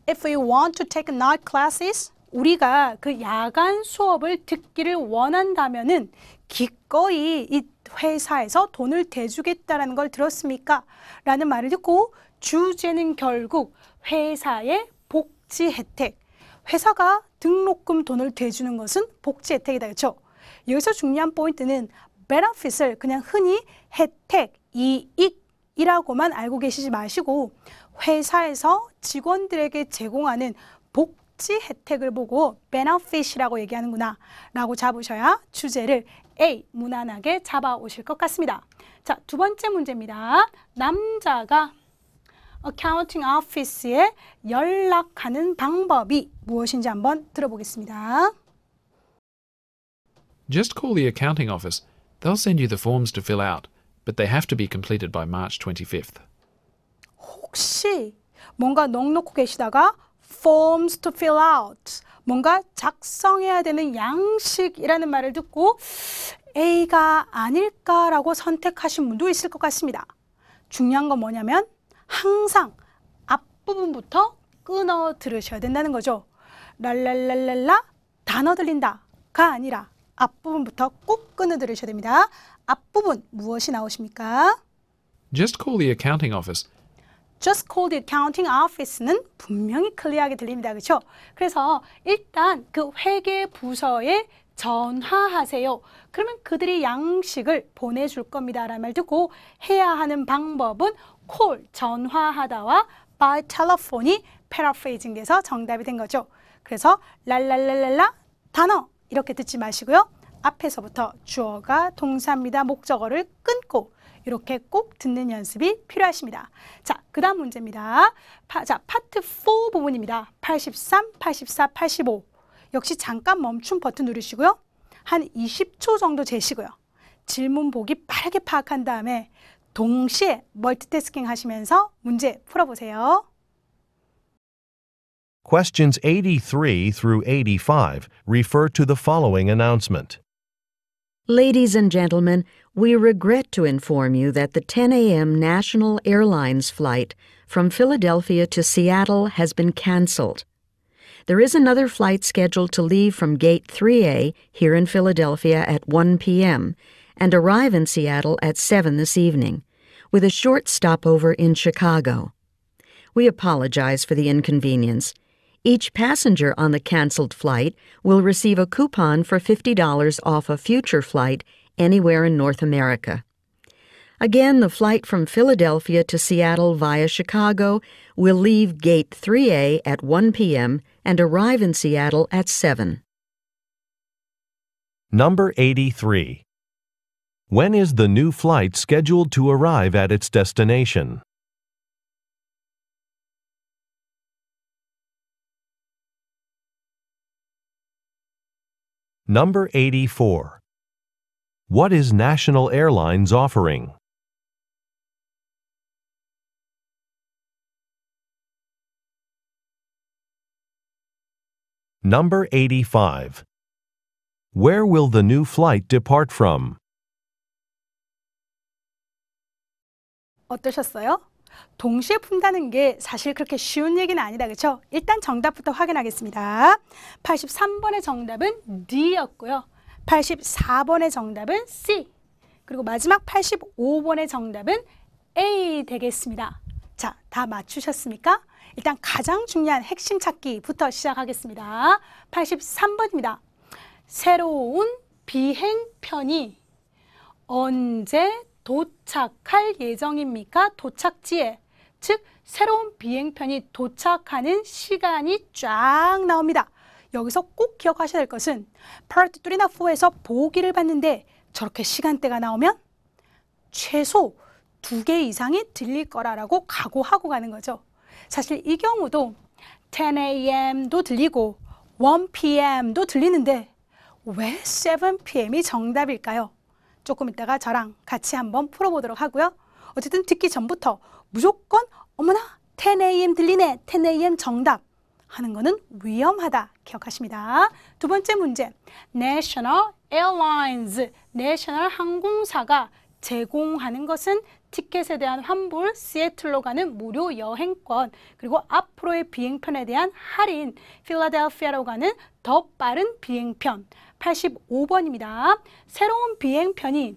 If we want to take night classes, 우리가 그 야간 수업을 듣기를 원한다면은 기꺼이 이 회사에서 돈을 대주겠다라는 걸 들었습니까? 라는 말을 듣고 주제는 결국 회사의 복지 혜택. 회사가 등록금 돈을 대주는 것은 복지 혜택이다. 그렇죠? 여기서 중요한 포인트는 benefit을 그냥 흔히 혜택, 이익이라고만 알고 계시지 마시고 회사에서 직원들에게 제공하는 복지 혜택을 보고 benefit이라고 얘기하는구나 라고 잡으셔야 주제를 A, 무난하게 잡아오실 것 같습니다. 자, 두 번째 문제입니다. 남자가 어카운팅 오피스에 연락하는 방법이 무엇인지 한번 들어보겠습니다. Just call the accounting office. They'll send you the forms to fill out, but they have to be completed by March 25th. 혹시 뭔가 넋놓고 계시다가 forms to fill out, 뭔가 작성해야 되는 양식이라는 말을 듣고 A가 아닐까라고 선택하신 분도 있을 것 같습니다. 중요한 건 뭐냐면 항상 앞부분부터 끊어 들으셔야 된다는 거죠. 랄랄랄랄라 단어 들린다가 아니라 앞부분부터 꼭 끊어 들으셔야 됩니다. 앞부분 무엇이 나오십니까? Just call the accounting office. Just call the accounting office는 분명히 클리어하게 들립니다. 그렇죠? 그래서 일단 그 회계 부서에 전화하세요. 그러면 그들이 양식을 보내줄 겁니다. 라는 말 듣고 해야 하는 방법은 call, 전화하다와 by telephone이 paraphrasing 돼서 정답이 된 거죠. 그래서 랄랄랄랄라 단어 이렇게 듣지 마시고요. 앞에서부터 주어가 동사입니다. 목적어를 끊고 이렇게 꼭 듣는 연습이 필요하십니다. 자, 그 다음 문제입니다. 자, 파트 4 부분입니다. 83, 84, 85. 역시 잠깐 멈춤 버튼 누르시고요. 한 20초 정도 재시고요. 질문 보기 빠르게 파악한 다음에 동시에 멀티태스킹 하시면서 문제 풀어보세요. Questions 83 through 85 refer to the following announcement. Ladies and gentlemen, we regret to inform you that the 10 a.m. National Airlines flight from Philadelphia to Seattle has been canceled. There is another flight scheduled to leave from Gate 3A here in Philadelphia at 1 p.m. and arrive in Seattle at 7 this evening, with a short stopover in Chicago. We apologize for the inconvenience. Each passenger on the canceled flight will receive a coupon for $50 off a future flight anywhere in North America. Again, the flight from Philadelphia to Seattle via Chicago will leave Gate 3A at 1 p.m. and arrive in Seattle at 7. Number 83. When is the new flight scheduled to arrive at its destination? Number 84. What is National Airlines offering? Number 85. Where will the new flight depart from? 어떠셨어요? 동시에 푼다는 게 사실 그렇게 쉬운 얘기는 아니다. 그렇죠? 일단 정답부터 확인하겠습니다. 83번의 정답은 D였고요. 84번의 정답은 C. 그리고 마지막 85번의 정답은 A 되겠습니다. 자, 다 맞추셨습니까? 일단 가장 중요한 핵심 찾기부터 시작하겠습니다. 83번입니다. 새로운 비행편이 언제 도착할 예정입니까? 도착지에. 즉, 새로운 비행편이 도착하는 시간이 쫙 나옵니다. 여기서 꼭 기억하셔야 될 것은 Part 3나 4에서 보기를 봤는데 저렇게 시간대가 나오면 최소 2개 이상이 들릴 거라고 각오하고 가는 거죠. 사실 이 경우도 10 a.m.도 들리고 1 p.m.도 들리는데 왜 7 p.m.이 정답일까요? 조금 이따가 저랑 같이 한번 풀어보도록 하고요. 어쨌든 듣기 전부터 무조건 어머나 10 a.m. 들리네, 10 a.m. 정답 하는 거는 위험하다 기억하십니다. 두 번째 문제, National Airlines, 내셔널 항공사가 제공하는 것은 티켓에 대한 환불, 시애틀로 가는 무료 여행권, 그리고 앞으로의 비행편에 대한 할인, 필라델피아로 가는 더 빠른 비행편. 85번입니다. 새로운 비행편이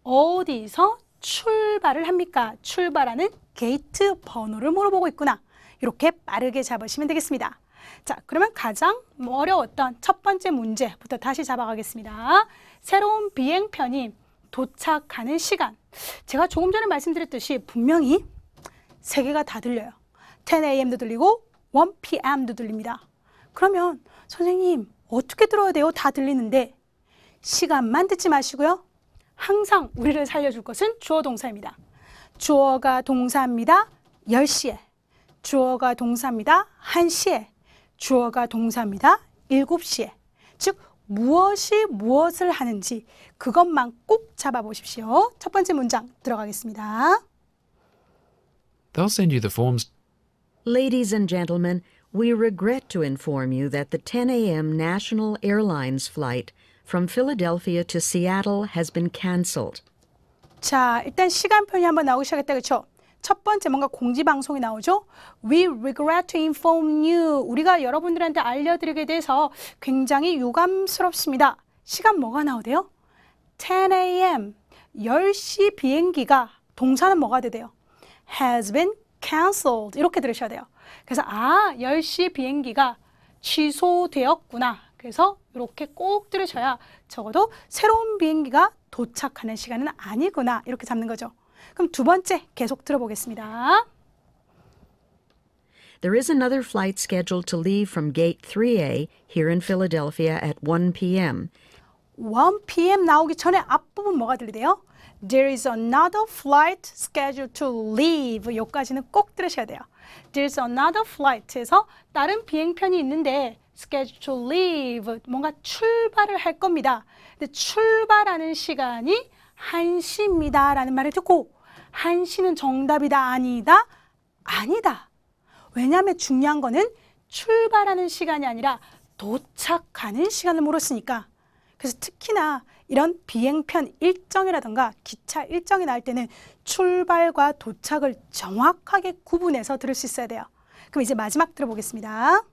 어디서 출발을 합니까? 출발하는 게이트 번호를 물어보고 있구나. 이렇게 빠르게 잡으시면 되겠습니다. 자, 그러면 가장 어려웠던 첫 번째 문제부터 다시 잡아가겠습니다. 새로운 비행편이 도착하는 시간. 제가 조금 전에 말씀드렸듯이 분명히 세 개가 다 들려요. 10 a.m.도 들리고 1 p.m.도 들립니다. 그러면 선생님 어떻게 들어야 돼요? 다 들리는데 시간만 듣지 마시고요. 항상 우리를 살려줄 것은 주어 동사입니다. 주어가 동사입니다. 10시에. 주어가 동사입니다. 1시에. 주어가 동사입니다. 7시에. 즉 무엇이 무엇을 하는지 그것만 꼭 잡아보십시오. 첫 번째 문장 들어가겠습니다. They'll send you the forms. Ladies and gentlemen, we regret to inform you that the 10 a.m. National Airlines flight from Philadelphia to Seattle has been canceled. 자, 일단 시간편이 한번 나오기 시작했다. 그렇죠? 첫 번째 뭔가 공지 방송이 나오죠. We regret to inform you. 우리가 여러분들한테 알려드리게 돼서 굉장히 유감스럽습니다. 시간 뭐가 나오대요? 10 a.m. 10시 비행기가 동사는 뭐가 돼요? has been cancelled. 이렇게 들으셔야 돼요. 그래서 10시 비행기가 취소되었구나. 그래서 이렇게 꼭 들으셔야 적어도 새로운 비행기가 도착하는 시간은 아니구나. 이렇게 잡는 거죠. 그럼 두 번째 계속 들어보겠습니다. There is another flight scheduled to leave from Gate 3A here in Philadelphia at 1 p.m. 1 p.m. 나오기 전에 앞부분 뭐가 들리대요? There is another flight scheduled to leave. 여기까지는 꼭 들으셔야 돼요. There is another flight에서 다른 비행편이 있는데 scheduled to leave. 뭔가 출발을 할 겁니다. 근데 출발하는 시간이 1시입니다. 라는 말을 듣고 1시는 정답이다. 아니다. 아니다. 왜냐하면 중요한 거는 출발하는 시간이 아니라 도착하는 시간을 물었으니까. 그래서 특히나 이런 비행편 일정이라든가 기차 일정이 나올 때는 출발과 도착을 정확하게 구분해서 들을 수 있어야 돼요. 그럼 이제 마지막 들어보겠습니다.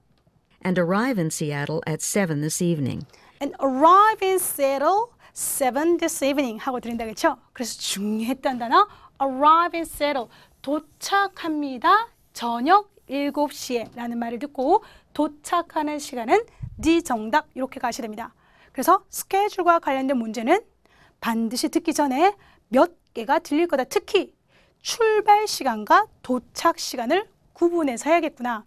And arrive in Seattle at 7 this evening. And arrive in Seattle 7 this evening 하고 들린다 그렇죠? 그래서 중요했던 단어 arrive in Seattle 도착합니다. 저녁 7시에 라는 말을 듣고 도착하는 시간은 D 정답 이렇게 가셔야 됩니다. 그래서 스케줄과 관련된 문제는 반드시 듣기 전에 몇 개가 들릴 거다. 특히 출발 시간과 도착 시간을 구분해서 해야겠구나.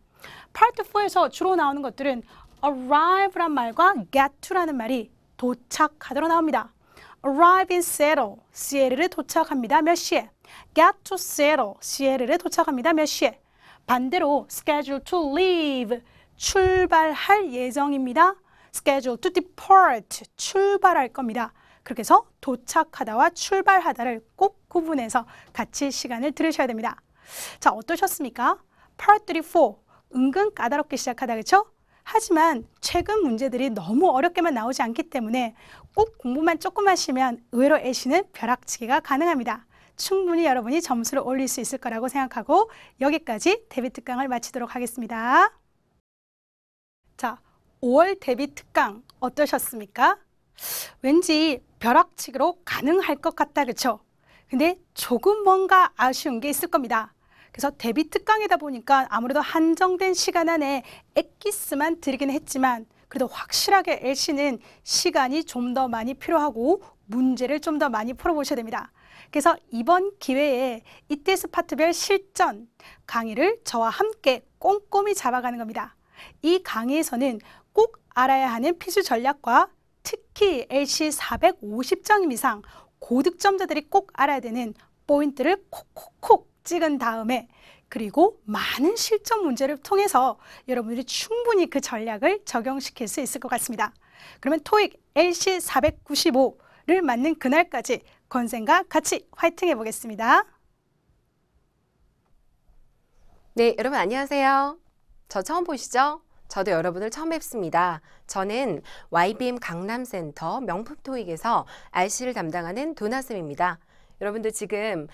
파트 4에서 주로 나오는 것들은 arrive란 말과 get to라는 말이 도착하도록 나옵니다. arrive in Seattle, 시애틀에 도착합니다. 몇 시에? get to Seattle, 시애틀에 도착합니다. 몇 시에? 반대로 schedule to leave, 출발할 예정입니다. schedule to depart, 출발할 겁니다. 그렇게 해서 도착하다와 출발하다를 꼭 구분해서 같이 시간을 들으셔야 됩니다. 자, 어떠셨습니까? Part 34, 은근 까다롭게 시작하다 그렇죠? 하지만 최근 문제들이 너무 어렵게만 나오지 않기 때문에 꼭 공부만 조금 하시면 의외로 애쉬는 벼락치기가 가능합니다. 충분히 여러분이 점수를 올릴 수 있을 거라고 생각하고 여기까지 대비 특강을 마치도록 하겠습니다. 자, 5월 대비 특강 어떠셨습니까? 왠지 벼락치기로 가능할 것 같다 그렇죠? 근데 조금 뭔가 아쉬운 게 있을 겁니다. 그래서 대비 특강이다 보니까 아무래도 한정된 시간 안에 엑기스만 드리긴 했지만 그래도 확실하게 LC는 시간이 좀 더 많이 필요하고 문제를 좀 더 많이 풀어보셔야 됩니다. 그래서 이번 기회에 이테스 파트별 실전 강의를 저와 함께 꼼꼼히 잡아가는 겁니다. 이 강의에서는 꼭 알아야 하는 필수 전략과 특히 LC 450점 이상 고득점자들이 꼭 알아야 되는 포인트를 콕콕콕 찍은 다음에 그리고 많은 실전 문제를 통해서 여러분들이 충분히 그 전략을 적용시킬 수 있을 것 같습니다. 그러면 토익 LC 495를 맞는 그날까지 건생과 같이 화이팅 해보겠습니다. 네, 여러분 안녕하세요. 저 처음 보시죠? 저도 여러분을 처음 뵙습니다. 저는 YBM 강남센터 명품 토익에서 RC를 담당하는 도나쌤입니다. 여러분들 지금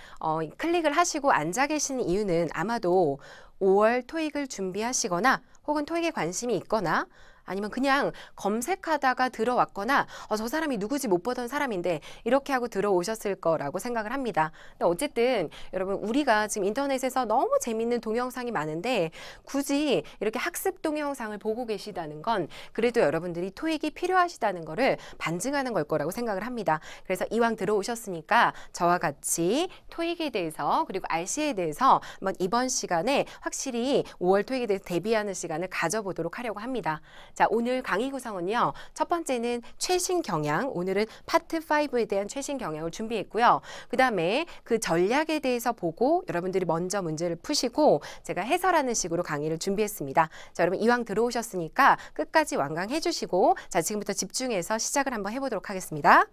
클릭을 하시고 앉아 계시는 이유는 아마도 5월 토익을 준비하시거나 혹은 토익에 관심이 있거나 아니면 그냥 검색하다가 들어왔거나 저 사람이 누구지 못 보던 사람인데 이렇게 하고 들어오셨을 거라고 생각을 합니다. 근데 어쨌든 여러분 우리가 지금 인터넷에서 너무 재밌는 동영상이 많은데 굳이 이렇게 학습 동영상을 보고 계시다는 건 그래도 여러분들이 토익이 필요하시다는 거를 반증하는 걸 거라고 생각을 합니다. 그래서 이왕 들어오셨으니까 저와 같이 토익에 대해서 그리고 RC에 대해서 한번 이번 시간에 확실히 5월 토익에 대해서 대비하는 시간을 가져보도록 하려고 합니다. 자, 오늘 강의 구성은요. 첫 번째는 최신 경향, 오늘은 파트 5에 대한 최신 경향을 준비했고요. 그 다음에 그 전략에 대해서 보고 여러분들이 먼저 문제를 푸시고 제가 해설하는 식으로 강의를 준비했습니다. 자, 여러분 이왕 들어오셨으니까 끝까지 완강해 주시고 자, 지금부터 집중해서 시작을 한번 해보도록 하겠습니다.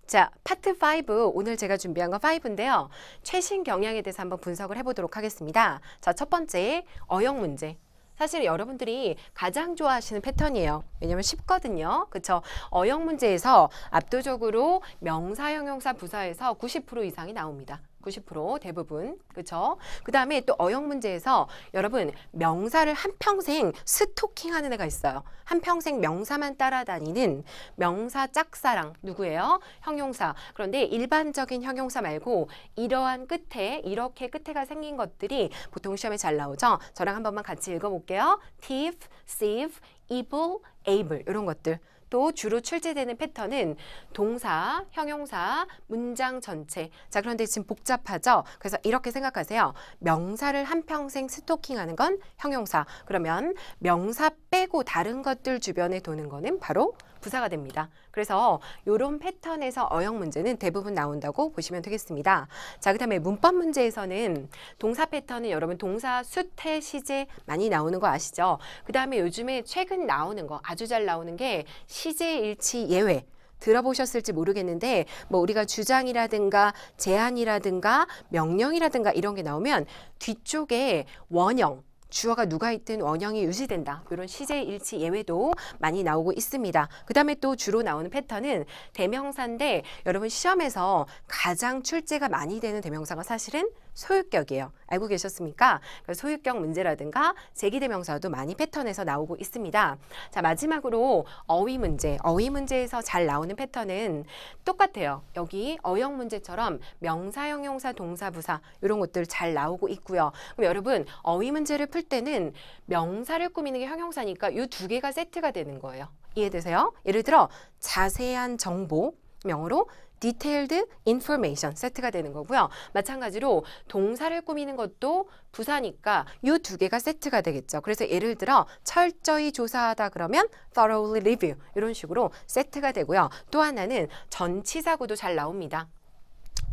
자, 파트 5, 오늘 제가 준비한 건 5인데요. 최신 경향에 대해서 한번 분석을 해보도록 하겠습니다. 자, 첫 번째, 어용 문제. 사실 여러분들이 가장 좋아하시는 패턴이에요. 왜냐면 쉽거든요. 그쵸? 어용 문제에서 압도적으로 명사, 형용사, 부사에서 90% 이상이 나옵니다. 90% 대부분. 그쵸? 그 다음에 또 어용 문제에서 여러분 명사를 한평생 스토킹하는 애가 있어요. 한평생 명사만 따라다니는 명사 짝사랑 누구예요? 형용사. 그런데 일반적인 형용사 말고 이러한 끝에 이렇게 끝에가 생긴 것들이 보통 시험에 잘 나오죠. 저랑 한 번만 같이 읽어볼게요. thief, sieve, evil, able 이런 것들. 또 주로 출제되는 패턴은 동사, 형용사, 문장 전체. 자, 그런데 지금 복잡하죠? 그래서 이렇게 생각하세요. 명사를 한평생 스토킹하는 건 형용사. 그러면 명사 빼고 다른 것들 주변에 도는 거는 바로 부사가 됩니다. 그래서 이런 패턴에서 어용 문제는 대부분 나온다고 보시면 되겠습니다. 자, 그 다음에 문법 문제에서는 동사 패턴은 여러분 동사 수태 시제 많이 나오는 거 아시죠? 그 다음에 요즘에 최근 나오는 거 아주 잘 나오는 게 시제 일치 예외. 들어보셨을지 모르겠는데 뭐 우리가 주장이라든가 제안이라든가 명령이라든가 이런 게 나오면 뒤쪽에 원형 주어가 누가 있든 원형이 유지된다. 이런 시제 일치 예외도 많이 나오고 있습니다. 그 다음에 또 주로 나오는 패턴은 대명사인데 여러분 시험에서 가장 출제가 많이 되는 대명사가 사실은 소유격이에요. 알고 계셨습니까? 소유격 문제라든가 제기대명사도 많이 패턴에서 나오고 있습니다. 자, 마지막으로 어휘 문제. 어휘 문제에서 잘 나오는 패턴은 똑같아요. 여기 어용 문제처럼 명사, 형용사, 동사, 부사 이런 것들 잘 나오고 있고요. 그럼 여러분 어휘 문제를 풀 때는 명사를 꾸미는 게 형용사니까 이 두 개가 세트가 되는 거예요. 이해되세요? 예를 들어 자세한 정보, 명어로 detailed information 세트가 되는 거고요. 마찬가지로 동사를 꾸미는 것도 부사니까 이 두 개가 세트가 되겠죠. 그래서 예를 들어 철저히 조사하다 그러면 thoroughly review 이런 식으로 세트가 되고요. 또 하나는 전치사구도 잘 나옵니다.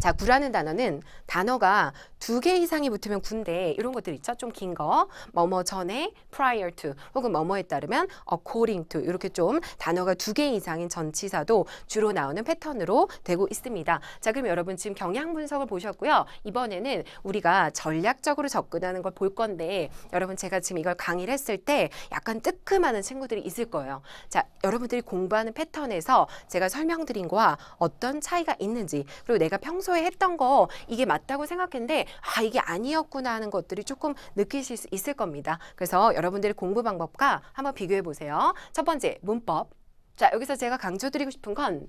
자, 구라는 단어는 단어가 2개 이상이 붙으면 구인데 이런 것들 있죠? 좀 긴 거. 뭐뭐 전에 prior to 혹은 뭐뭐에 따르면 according to 이렇게 좀 단어가 2개 이상인 전치사도 주로 나오는 패턴으로 되고 있습니다. 자, 그럼 여러분 지금 경향 분석을 보셨고요. 이번에는 우리가 전략적으로 접근하는 걸 볼 건데 여러분 제가 지금 이걸 강의를 했을 때 약간 뜨끔하는 친구들이 있을 거예요. 자, 여러분들이 공부하는 패턴에서 제가 설명드린 거와 어떤 차이가 있는지 그리고 내가 평소에 했던 거 이게 맞다고 생각했는데 아 이게 아니었구나 하는 것들이 조금 느끼실 수 있을 겁니다. 그래서 여러분들의 공부 방법과 한번 비교해 보세요. 첫 번째 문법. 자, 여기서 제가 강조드리고 싶은 건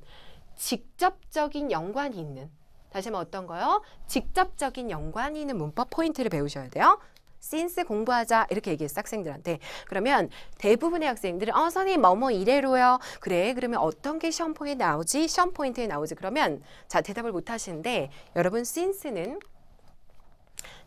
직접적인 연관이 있는 다시 한번 어떤 거요? 직접적인 연관이 있는 문법 포인트를 배우셔야 돼요. since 공부하자 이렇게 얘기했어 학생들한테. 그러면 대부분의 학생들은 선생님 뭐뭐 이래로요. 그래 그러면 어떤 게 시험 포인트에 나오지? 시험 포인트에 나오지? 그러면 자 대답을 못 하시는데 여러분 since는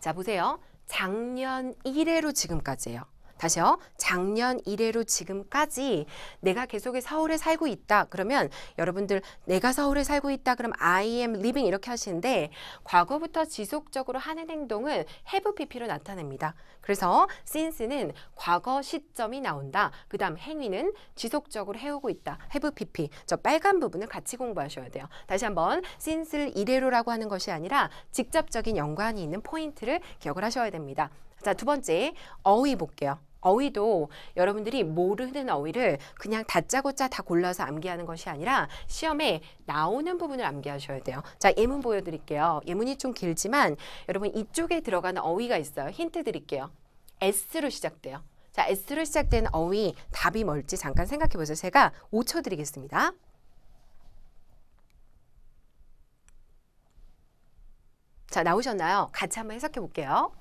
자 보세요. 작년 1회로 지금까지예요. 다시요. 작년 1회로 지금까지 내가 계속해 서울에 살고 있다. 그러면 여러분들 내가 서울에 살고 있다. 그럼 I am living 이렇게 하시는데 과거부터 지속적으로 하는 행동은 have pp로 나타냅니다. 그래서 since는 과거 시점이 나온다. 그 다음 행위는 지속적으로 해오고 있다. have pp. 저 빨간 부분을 같이 공부하셔야 돼요. 다시 한번 since를 이래로라고 하는 것이 아니라 직접적인 연관이 있는 포인트를 기억을 하셔야 됩니다. 자, 두 번째 어휘 볼게요. 어휘도 여러분들이 모르는 어휘를 그냥 다짜고짜 다 골라서 암기하는 것이 아니라 시험에 나오는 부분을 암기하셔야 돼요. 자, 예문 보여드릴게요. 예문이 좀 길지만 여러분 이쪽에 들어가는 어휘가 있어요. 힌트 드릴게요. S로 시작돼요. 자, S로 시작되는 어휘 답이 뭘지 잠깐 생각해 보세요. 제가 5초 드리겠습니다. 자, 나오셨나요? 같이 한번 해석해 볼게요.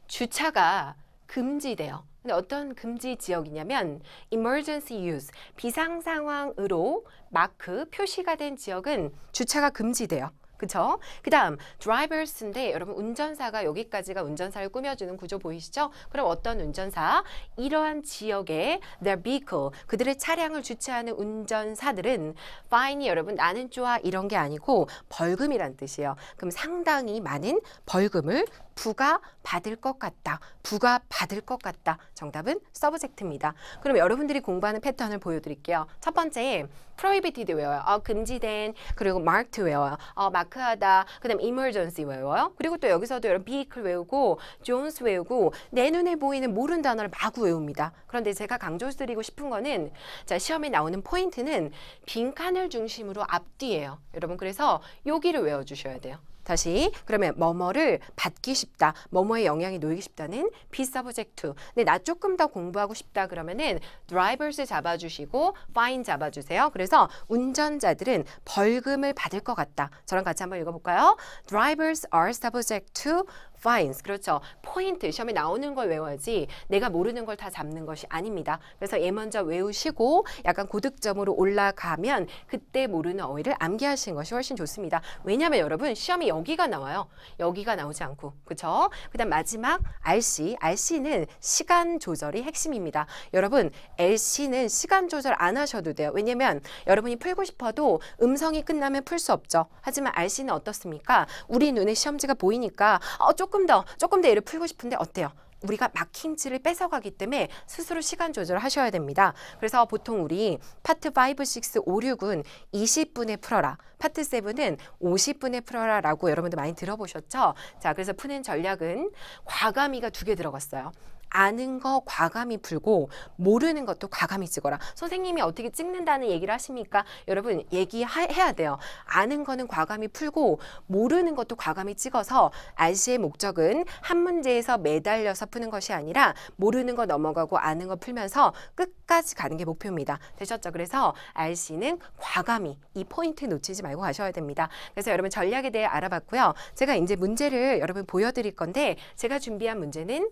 주차가 금지돼요. 근데 어떤 금지 지역이냐면 emergency use, 비상 상황으로 마크, 표시가 된 지역은 주차가 금지돼요. 그쵸? 그 다음 drivers인데 여러분 운전사가 여기까지가 운전사를 꾸며주는 구조 보이시죠? 그럼 어떤 운전사? 이러한 지역에 their vehicle, 그들의 차량을 주차하는 운전사들은 fine이 여러분 나는 좋아 이런 게 아니고 벌금이란 뜻이에요. 그럼 상당히 많은 벌금을 부가 받을 것 같다. 부가 받을 것 같다. 정답은 subject입니다. 그럼 여러분들이 공부하는 패턴을 보여드릴게요. 첫 번째, prohibited 외워요. 금지된. 그리고 marked 외워요. 마크하다. 그 다음 emergency 외워요. 그리고 또 여기서도 여러분 vehicle 외우고 Jones 외우고 내 눈에 보이는 모르는 단어를 마구 외웁니다. 그런데 제가 강조드리고 싶은 거는 자, 시험에 나오는 포인트는 빈칸을 중심으로 앞뒤예요. 여러분 그래서 여기를 외워주셔야 돼요. 다시 그러면 뭐뭐를 받기 쉽다, 뭐뭐에 영향이 놓이기 쉽다는 be subject to. 근데 나 조금 더 공부하고 싶다 그러면은 drivers 잡아주시고 fine 잡아주세요. 그래서 운전자들은 벌금을 받을 것 같다. 저랑 같이 한번 읽어볼까요? Drivers are subject to fines. 그렇죠. 포인트, 시험에 나오는 걸 외워야지 내가 모르는 걸 다 잡는 것이 아닙니다. 그래서 얘 먼저 외우시고 약간 고득점으로 올라가면 그때 모르는 어휘를 암기하시는 것이 훨씬 좋습니다. 왜냐하면 여러분 시험이 여기가 나와요. 여기가 나오지 않고. 그렇죠? 그 다음 마지막 RC. RC는 시간 조절이 핵심입니다. 여러분 LC는 시간 조절 안 하셔도 돼요. 왜냐면 여러분이 풀고 싶어도 음성이 끝나면 풀 수 없죠. 하지만 RC는 어떻습니까? 우리 눈에 시험지가 보이니까 조금 더 얘를 풀고 싶은데 어때요? 우리가 마킹지를 뺏어가기 때문에 스스로 시간 조절을 하셔야 됩니다. 그래서 보통 우리 파트 5, 6, 5, 6은 20분에 풀어라. 파트 7은 50분에 풀어라 라고 여러분들 많이 들어보셨죠? 자, 그래서 푸는 전략은 과감히가 2개 들어갔어요. 아는 거 과감히 풀고 모르는 것도 과감히 찍어라. 선생님이 어떻게 찍는다는 얘기를 하십니까? 여러분 얘기해야 돼요. 아는 거는 과감히 풀고 모르는 것도 과감히 찍어서 RC의 목적은 한 문제에서 매달려서 푸는 것이 아니라 모르는 거 넘어가고 아는 거 풀면서 끝까지 가는 게 목표입니다. 되셨죠? 그래서 RC는 과감히 이 포인트 놓치지 말고 가셔야 됩니다. 그래서 여러분 전략에 대해 알아봤고요. 제가 이제 문제를 여러분 보여드릴 건데 제가 준비한 문제는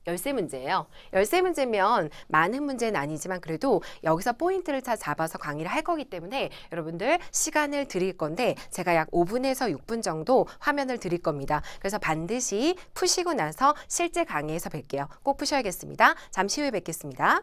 13문제예요. 13문제면 많은 문제는 아니지만 그래도 여기서 포인트를 다 잡아서 강의를 할 거기 때문에 여러분들 시간을 드릴 건데 제가 약 5분에서 6분 정도 화면을 드릴 겁니다. 그래서 반드시 푸시고 나서 실제 강의에서 뵐게요. 꼭 푸셔야겠습니다. 잠시 후에 뵙겠습니다.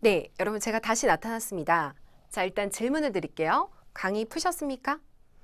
네, 여러분 제가 다시 나타났습니다. 자, 일단 질문을 드릴게요. 강의 푸셨습니까?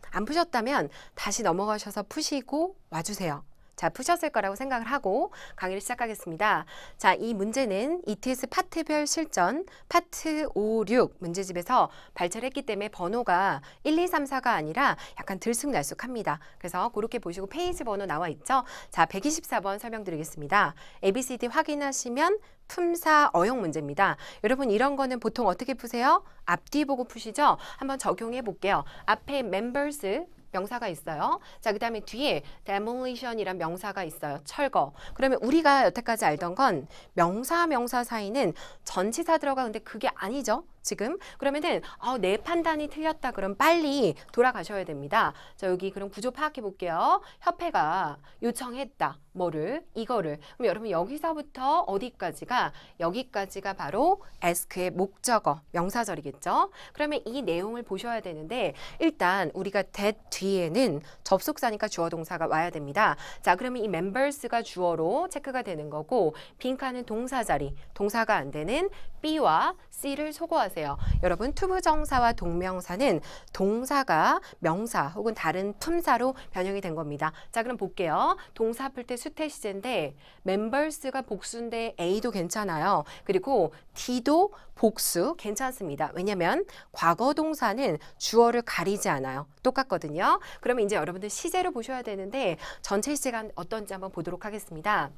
안 푸셨다면 다시 넘어가셔서 푸시고 와주세요. 자, 푸셨을 거라고 생각을 하고 강의를 시작하겠습니다. 자, 이 문제는 ETS 파트별 실전 파트 5, 6 문제집에서 발췌를 했기 때문에 번호가 1, 2, 3, 4가 아니라 약간 들쑥날쑥합니다. 그래서 그렇게 보시고 페이지 번호 나와 있죠? 자, 124번 설명드리겠습니다. ABCD 확인하시면 품사 어용 문제입니다. 여러분 이런 거는 보통 어떻게 푸세요? 앞뒤 보고 푸시죠? 한번 적용해 볼게요. 앞에 members 명사가 있어요. 자, 그 다음에 뒤에 demolition이란 명사가 있어요. 철거. 그러면 우리가 여태까지 알던 건 명사 사이는 전치사 들어가 근데 그게 아니죠. 지금 그러면은 내 판단이 틀렸다 그럼 빨리 돌아가셔야 됩니다. 자, 여기 그럼 구조 파악해 볼게요. 협회가 요청했다. 뭐를? 이거를. 그럼 여러분 여기서부터 어디까지가? 여기까지가 바로 ask의 목적어, 명사절이겠죠. 그러면 이 내용을 보셔야 되는데 일단 우리가 that 뒤에는 접속사니까 주어 동사가 와야 됩니다. 자, 그러면 이 members가 주어로 체크가 되는 거고 빈칸은 동사 자리, 동사가 안 되는 B와 C를 소거하세요. 여러분 투부정사와 동명사는 동사가 명사 혹은 다른 품사로 변형이 된 겁니다. 자, 그럼 볼게요. 동사 풀 때 수태 시제인데 members가 복수인데 A도 괜찮아요. 그리고 D도 복수 괜찮습니다. 왜냐하면 과거 동사는 주어를 가리지 않아요. 똑같거든요. 그러면 이제 여러분들 시제로 보셔야 되는데 전체 시제가 어떤지 한번 보도록 하겠습니다.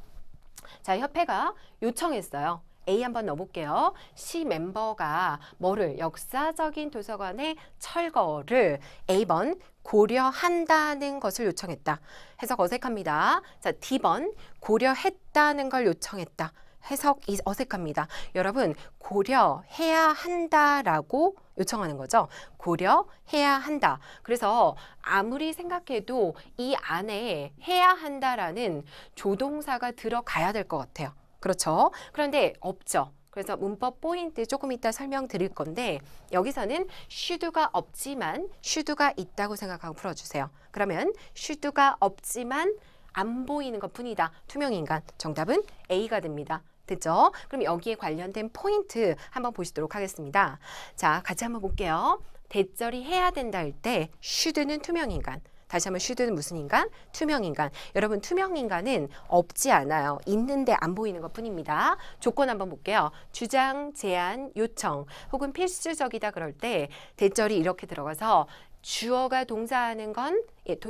자, 협회가 요청했어요. A 한번 넣어볼게요. C 멤버가 뭐를? 역사적인 도서관의 철거를 A번 고려한다는 것을 요청했다. 해석 어색합니다. 자, D번 고려했다는 걸 요청했다. 해석이 어색합니다. 여러분 고려해야 한다라고 요청하는 거죠. 고려해야 한다. 그래서 아무리 생각해도 이 안에 해야 한다라는 조동사가 들어가야 될 것 같아요. 그렇죠? 그런데 없죠. 그래서 문법 포인트 조금 이따 설명드릴 건데 여기서는 should가 없지만 should가 있다고 생각하고 풀어주세요. 그러면 should가 없지만 안 보이는 것뿐이다. 투명인간. 정답은 A가 됩니다. 됐죠? 그럼 여기에 관련된 포인트 한번 보시도록 하겠습니다. 자, 같이 한번 볼게요. 대절이 해야 된다 할 때 should는 투명인간. 다시 한번 should는 무슨 인간? 투명인간. 여러분 투명인간은 없지 않아요. 있는데 안 보이는 것뿐입니다. 조건 한번 볼게요. 주장, 제안, 요청 혹은 필수적이다 그럴 때 대절이 이렇게 들어가서 주어가 동사하는 건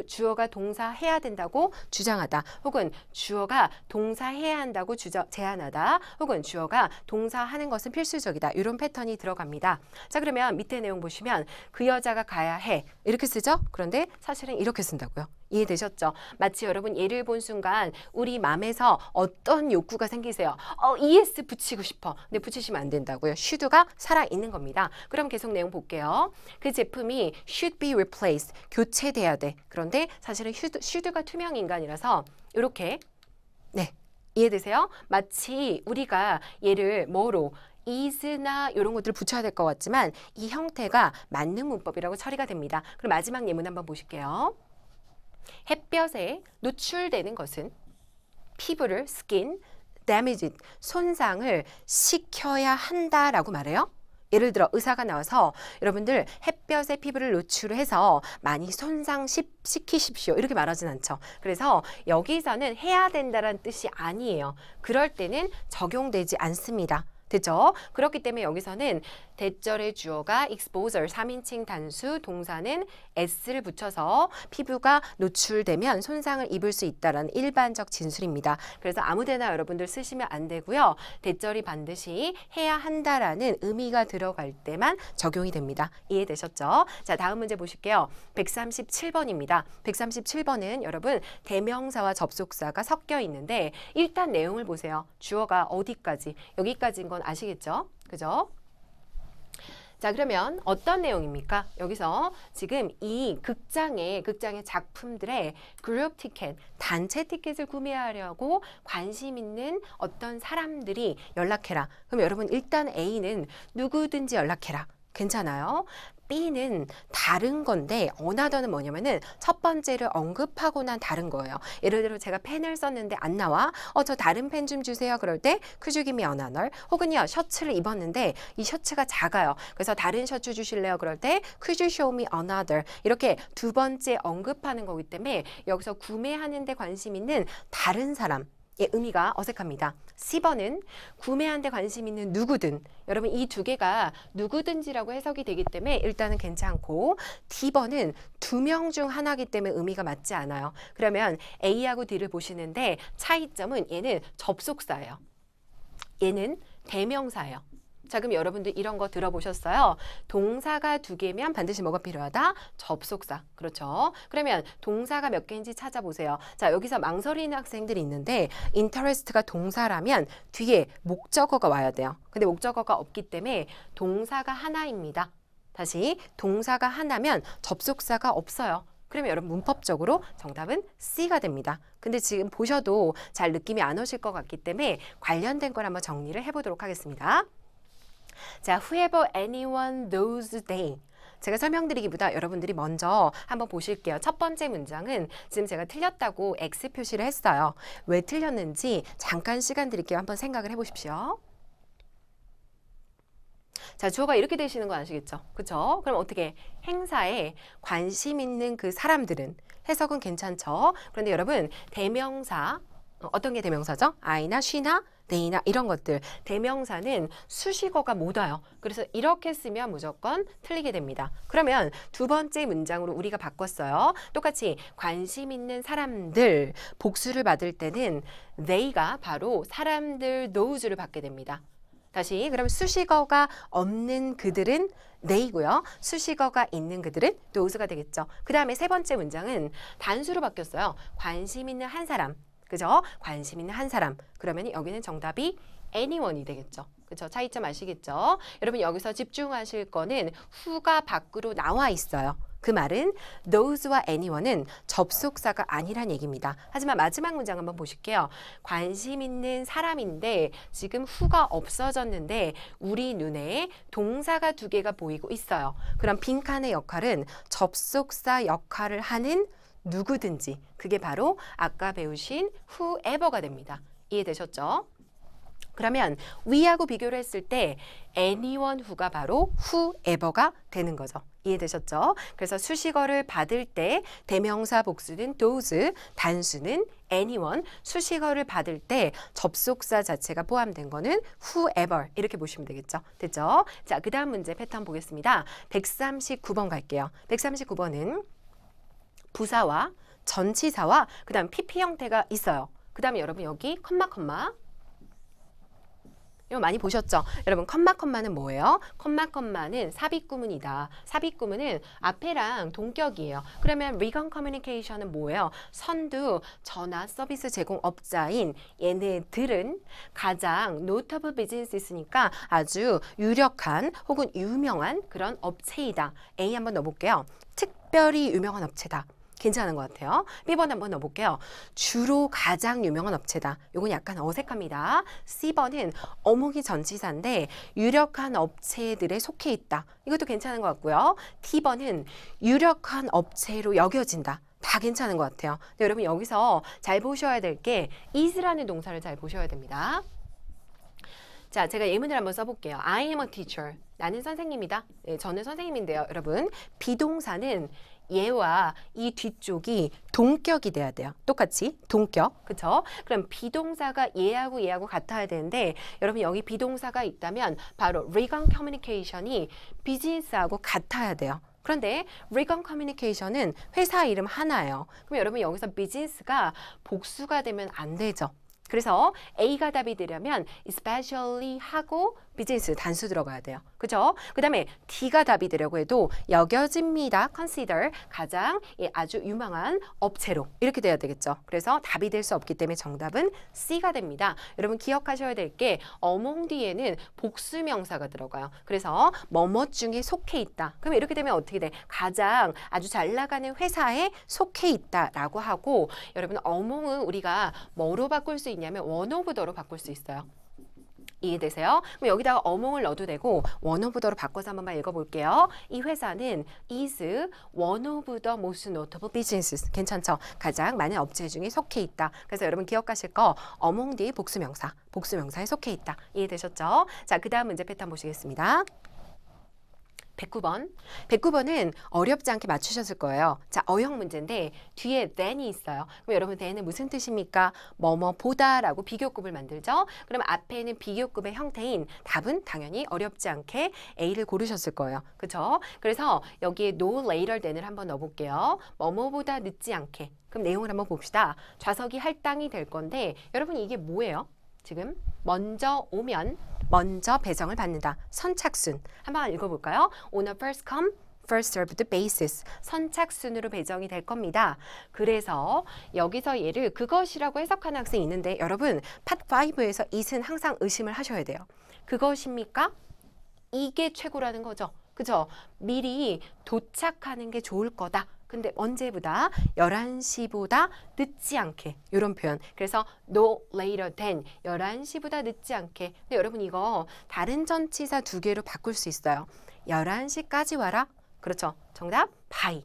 주어가 동사해야 된다고 주장하다 혹은 주어가 동사해야 한다고 제안하다 혹은 주어가 동사하는 것은 필수적이다. 이런 패턴이 들어갑니다. 자, 그러면 밑에 내용 보시면 그 여자가 가야 해 이렇게 쓰죠. 그런데 사실은 이렇게 쓴다고요. 이해되셨죠? 마치 여러분 예를 본 순간 우리 맘에서 어떤 욕구가 생기세요. ES 붙이고 싶어. 근데 붙이시면 안 된다고요. should가 살아있는 겁니다. 그럼 계속 내용 볼게요. 그 제품이 should be replaced. 교체돼야 돼. 그런데 사실은 should가 투명인간이라서 이렇게 네 이해되세요? 마치 우리가 얘를 뭐로 is나 이런 것들을 붙여야 될 것 같지만 이 형태가 만능 문법이라고 처리가 됩니다. 그럼 마지막 예문 한번 보실게요. 햇볕에 노출되는 것은 피부를 skin damage 손상을 시켜야 한다라고 말해요. 예를 들어 의사가 나와서 여러분들 햇볕에 피부를 노출해서 많이 손상시키십시오 이렇게 말하진 않죠. 그래서 여기서는 해야 된다는 뜻이 아니에요. 그럴 때는 적용되지 않습니다. 됐죠? 그렇기 때문에 여기서는 대절의 주어가 exposure 3인칭 단수 동사는 s를 붙여서 피부가 노출되면 손상을 입을 수 있다는 일반적 진술입니다. 그래서 아무데나 여러분들 쓰시면 안 되고요. 대절이 반드시 해야 한다라는 의미가 들어갈 때만 적용이 됩니다. 이해되셨죠? 자, 다음 문제 보실게요. 137번입니다. 137번은 여러분 대명사와 접속사가 섞여 있는데 일단 내용을 보세요. 주어가 어디까지? 여기까지인 건 아시겠죠? 그죠? 자, 그러면 어떤 내용입니까? 여기서 지금 이 극장의 작품들의 그룹 티켓, 단체 티켓을 구매하려고 관심 있는 어떤 사람들이 연락해라. 그럼 여러분 일단 A는 누구든지 연락해라. 괜찮아요? B는 다른 건데 another는 뭐냐면은 첫 번째를 언급하고 난 다른 거예요. 예를 들어 제가 펜을 썼는데 안 나와. 저 다른 펜 좀 주세요. 그럴 때 could you give me another? 혹은요 셔츠를 입었는데 이 셔츠가 작아요. 그래서 다른 셔츠 주실래요? 그럴 때 could you show me another? 이렇게 두 번째 언급하는 거기 때문에 여기서 구매하는 데 관심 있는 다른 사람 의 의미가 어색합니다. C번은 구매하는 데 관심 있는 누구든. 여러분 이 두 개가 누구든지라고 해석이 되기 때문에 일단은 괜찮고 D번은 두 명 중 하나이기 때문에 의미가 맞지 않아요. 그러면 A하고 D를 보시는데 차이점은 얘는 접속사예요. 얘는 대명사예요. 자, 그럼 여러분들 이런 거 들어보셨어요? 동사가 두 개면 반드시 뭐가 필요하다? 접속사. 그렇죠? 그러면 동사가 몇 개인지 찾아보세요. 자, 여기서 망설이는 학생들이 있는데 interest가 동사라면 뒤에 목적어가 와야 돼요. 근데 목적어가 없기 때문에 동사가 하나입니다. 다시 동사가 하나면 접속사가 없어요. 그러면 여러분 문법적으로 정답은 C가 됩니다. 근데 지금 보셔도 잘 느낌이 안 오실 것 같기 때문에 관련된 걸 한번 정리를 해보도록 하겠습니다. 자, whoever anyone knows they. 제가 설명드리기보다 여러분들이 먼저 한번 보실게요. 첫 번째 문장은 지금 제가 틀렸다고 X 표시를 했어요. 왜 틀렸는지 잠깐 시간 드릴게요. 한번 생각을 해보십시오. 자, 주어가 이렇게 되시는 거 아시겠죠? 그쵸? 그럼 어떻게 행사에 관심 있는 그 사람들은 해석은 괜찮죠? 그런데 여러분 대명사 어떤 게 대명사죠? I나 she나 they나 이런 것들 대명사는 수식어가 못 와요. 그래서 이렇게 쓰면 무조건 틀리게 됩니다. 그러면 두 번째 문장으로 우리가 바꿨어요. 똑같이 관심 있는 사람들 복수를 받을 때는 they가 바로 사람들 knows를 받게 됩니다. 다시 그럼 수식어가 없는 그들은 they고요. 수식어가 있는 그들은 knows가 되겠죠. 그 다음에 세 번째 문장은 단수로 바뀌었어요. 관심 있는 한 사람. 그죠? 관심 있는 한 사람. 그러면 여기는 정답이 anyone이 되겠죠. 그죠? 차이점 아시겠죠? 여러분 여기서 집중하실 거는 who가 밖으로 나와 있어요. 그 말은 those와 anyone은 접속사가 아니란 얘기입니다. 하지만 마지막 문장 한번 보실게요. 관심 있는 사람인데 지금 who가 없어졌는데 우리 눈에 동사가 두 개가 보이고 있어요. 그럼 빈칸의 역할은 접속사 역할을 하는 누구든지 그게 바로 아까 배우신 whoever가 됩니다. 이해되셨죠? 그러면 we하고 비교를 했을 때 anyone who가 바로 whoever가 되는 거죠. 이해되셨죠? 그래서 수식어를 받을 때 대명사 복수는 those, 단수는 anyone, 수식어를 받을 때 접속사 자체가 포함된 거는 whoever 이렇게 보시면 되겠죠. 됐죠? 자, 그 다음 문제 패턴 보겠습니다. 139번 갈게요. 139번은 부사와 전치사와 그 다음 PP 형태가 있어요. 그 다음에 여러분 여기 컴마 이거 많이 보셨죠? 여러분 컴마는 뭐예요? 컴마는 삽입구문이다. 삽입구문은 앞에랑 동격이에요. 그러면 recon communication은 뭐예요? 선두, 전화 서비스 제공업자인 얘네들은 가장 notable business니까 아주 유력한 혹은 유명한 그런 업체이다. A 한번 넣어볼게요. 특별히 유명한 업체다. 괜찮은 것 같아요. B번 한번 넣어볼게요. 주로 가장 유명한 업체다. 이건 약간 어색합니다. C번은 어묵이 전치사인데 유력한 업체들에 속해 있다. 이것도 괜찮은 것 같고요. D번은 유력한 업체로 여겨진다. 다 괜찮은 것 같아요. 근데 여러분 여기서 잘 보셔야 될 게 is라는 동사를 잘 보셔야 됩니다. 자, 제가 예문을 한번 써볼게요. I am a teacher. 나는 선생님이다. 네, 저는 선생님인데요. 여러분 비동사는 얘와 이 뒤쪽이 동격이 돼야 돼요. 똑같이 동격, 그쵸? 그럼 비동사가 얘하고 같아야 되는데 여러분 여기 비동사가 있다면 바로 recon communication이 비즈니스하고 같아야 돼요. 그런데 recon communication은 회사 이름 하나예요. 그럼 여러분 여기서 비즈니스가 복수가 되면 안 되죠. 그래서 A가 답이 되려면 especially 하고 비즈니스 단수 들어가야 돼요. 그죠? 그 다음에 D가 답이 되려고 해도 여겨집니다. consider 가장 아주 유명한 업체로 이렇게 돼야 되겠죠. 그래서 답이 될 수 없기 때문에 정답은 C가 됩니다. 여러분 기억하셔야 될 게 among 뒤에는 복수명사가 들어가요. 그래서 뭐뭐 중에 속해 있다. 그러면 이렇게 되면 어떻게 돼? 가장 아주 잘 나가는 회사에 속해 있다라고 하고 여러분 among은 우리가 뭐로 바꿀 수 있냐면 one of the로 바꿀 수 있어요. 이해되세요? 그럼 여기다가 어몽을 넣어도 되고 one of the로 바꿔서 한번만 읽어볼게요. 이 회사는 is one of the most notable businesses. 괜찮죠? 가장 많은 업체 중에 속해 있다. 그래서 여러분 기억하실 거 among 뒤 복수명사, 복수명사에 속해 있다. 이해되셨죠? 자, 그 다음 문제 패턴 보시겠습니다. 109번. 109번은 어렵지 않게 맞추셨을 거예요. 자, 어형 문제인데 뒤에 than이 있어요. 그럼 여러분 than은 무슨 뜻입니까? 뭐뭐 보다라고 비교급을 만들죠. 그럼 앞에는 비교급의 형태인 답은 당연히 어렵지 않게 A를 고르셨을 거예요. 그렇죠? 그래서 여기에 no later than을 한번 넣어볼게요. 뭐뭐보다 늦지 않게. 그럼 내용을 한번 봅시다. 좌석이 할당이 될 건데 여러분 이게 뭐예요? 지금 먼저 오면 먼저 배정을 받는다. 선착순. 한번 읽어볼까요? On a first come, first served basis. 선착순으로 배정이 될 겁니다. 그래서 여기서 얘를 그것이라고 해석하는 학생이 있는데 여러분 파트 5에서 it은 항상 의심을 하셔야 돼요. 그것입니까? 이게 최고라는 거죠. 그죠? 미리 도착하는 게 좋을 거다. 근데 언제보다 11시보다 늦지 않게 이런 표현. 그래서 no later than 11시보다 늦지 않게. 근데 여러분 이거 다른 전치사 두 개로 바꿀 수 있어요. 11시까지 와라. 그렇죠. 정답 by.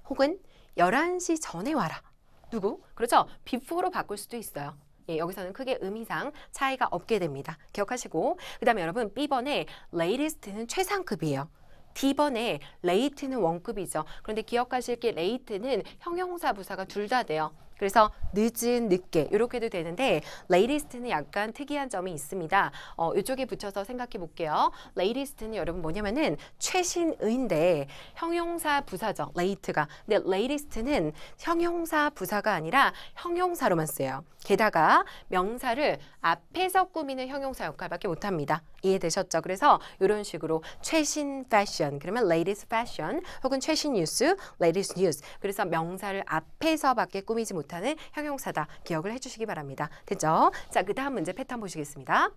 혹은 11시 전에 와라. 누구? 그렇죠. before로 바꿀 수도 있어요. 예, 여기서는 크게 의미상 차이가 없게 됩니다. 기억하시고 그 다음에 여러분 B번에 latest는 최상급이에요. D번에 late는 원급이죠. 그런데 기억하실 게 late는 형용사 부사가 둘 다 돼요. 그래서 늦은, 늦게 이렇게도 되는데 latest는 약간 특이한 점이 있습니다. 이쪽에 붙여서 생각해 볼게요. latest는 여러분 뭐냐면은 최신의인데 형용사 부사죠. late가. 근데 latest는 형용사 부사가 아니라 형용사로만 쓰여요. 게다가 명사를 앞에서 꾸미는 형용사 역할밖에 못합니다. 이해되셨죠? 그래서 이런 식으로 최신 패션, 그러면 latest fashion 혹은 최신 뉴스, latest news. 그래서 명사를 앞에서밖에 꾸미지 못하는 형용사다. 기억을 해주시기 바랍니다. 됐죠? 자, 그 다음 문제 패턴 보시겠습니다.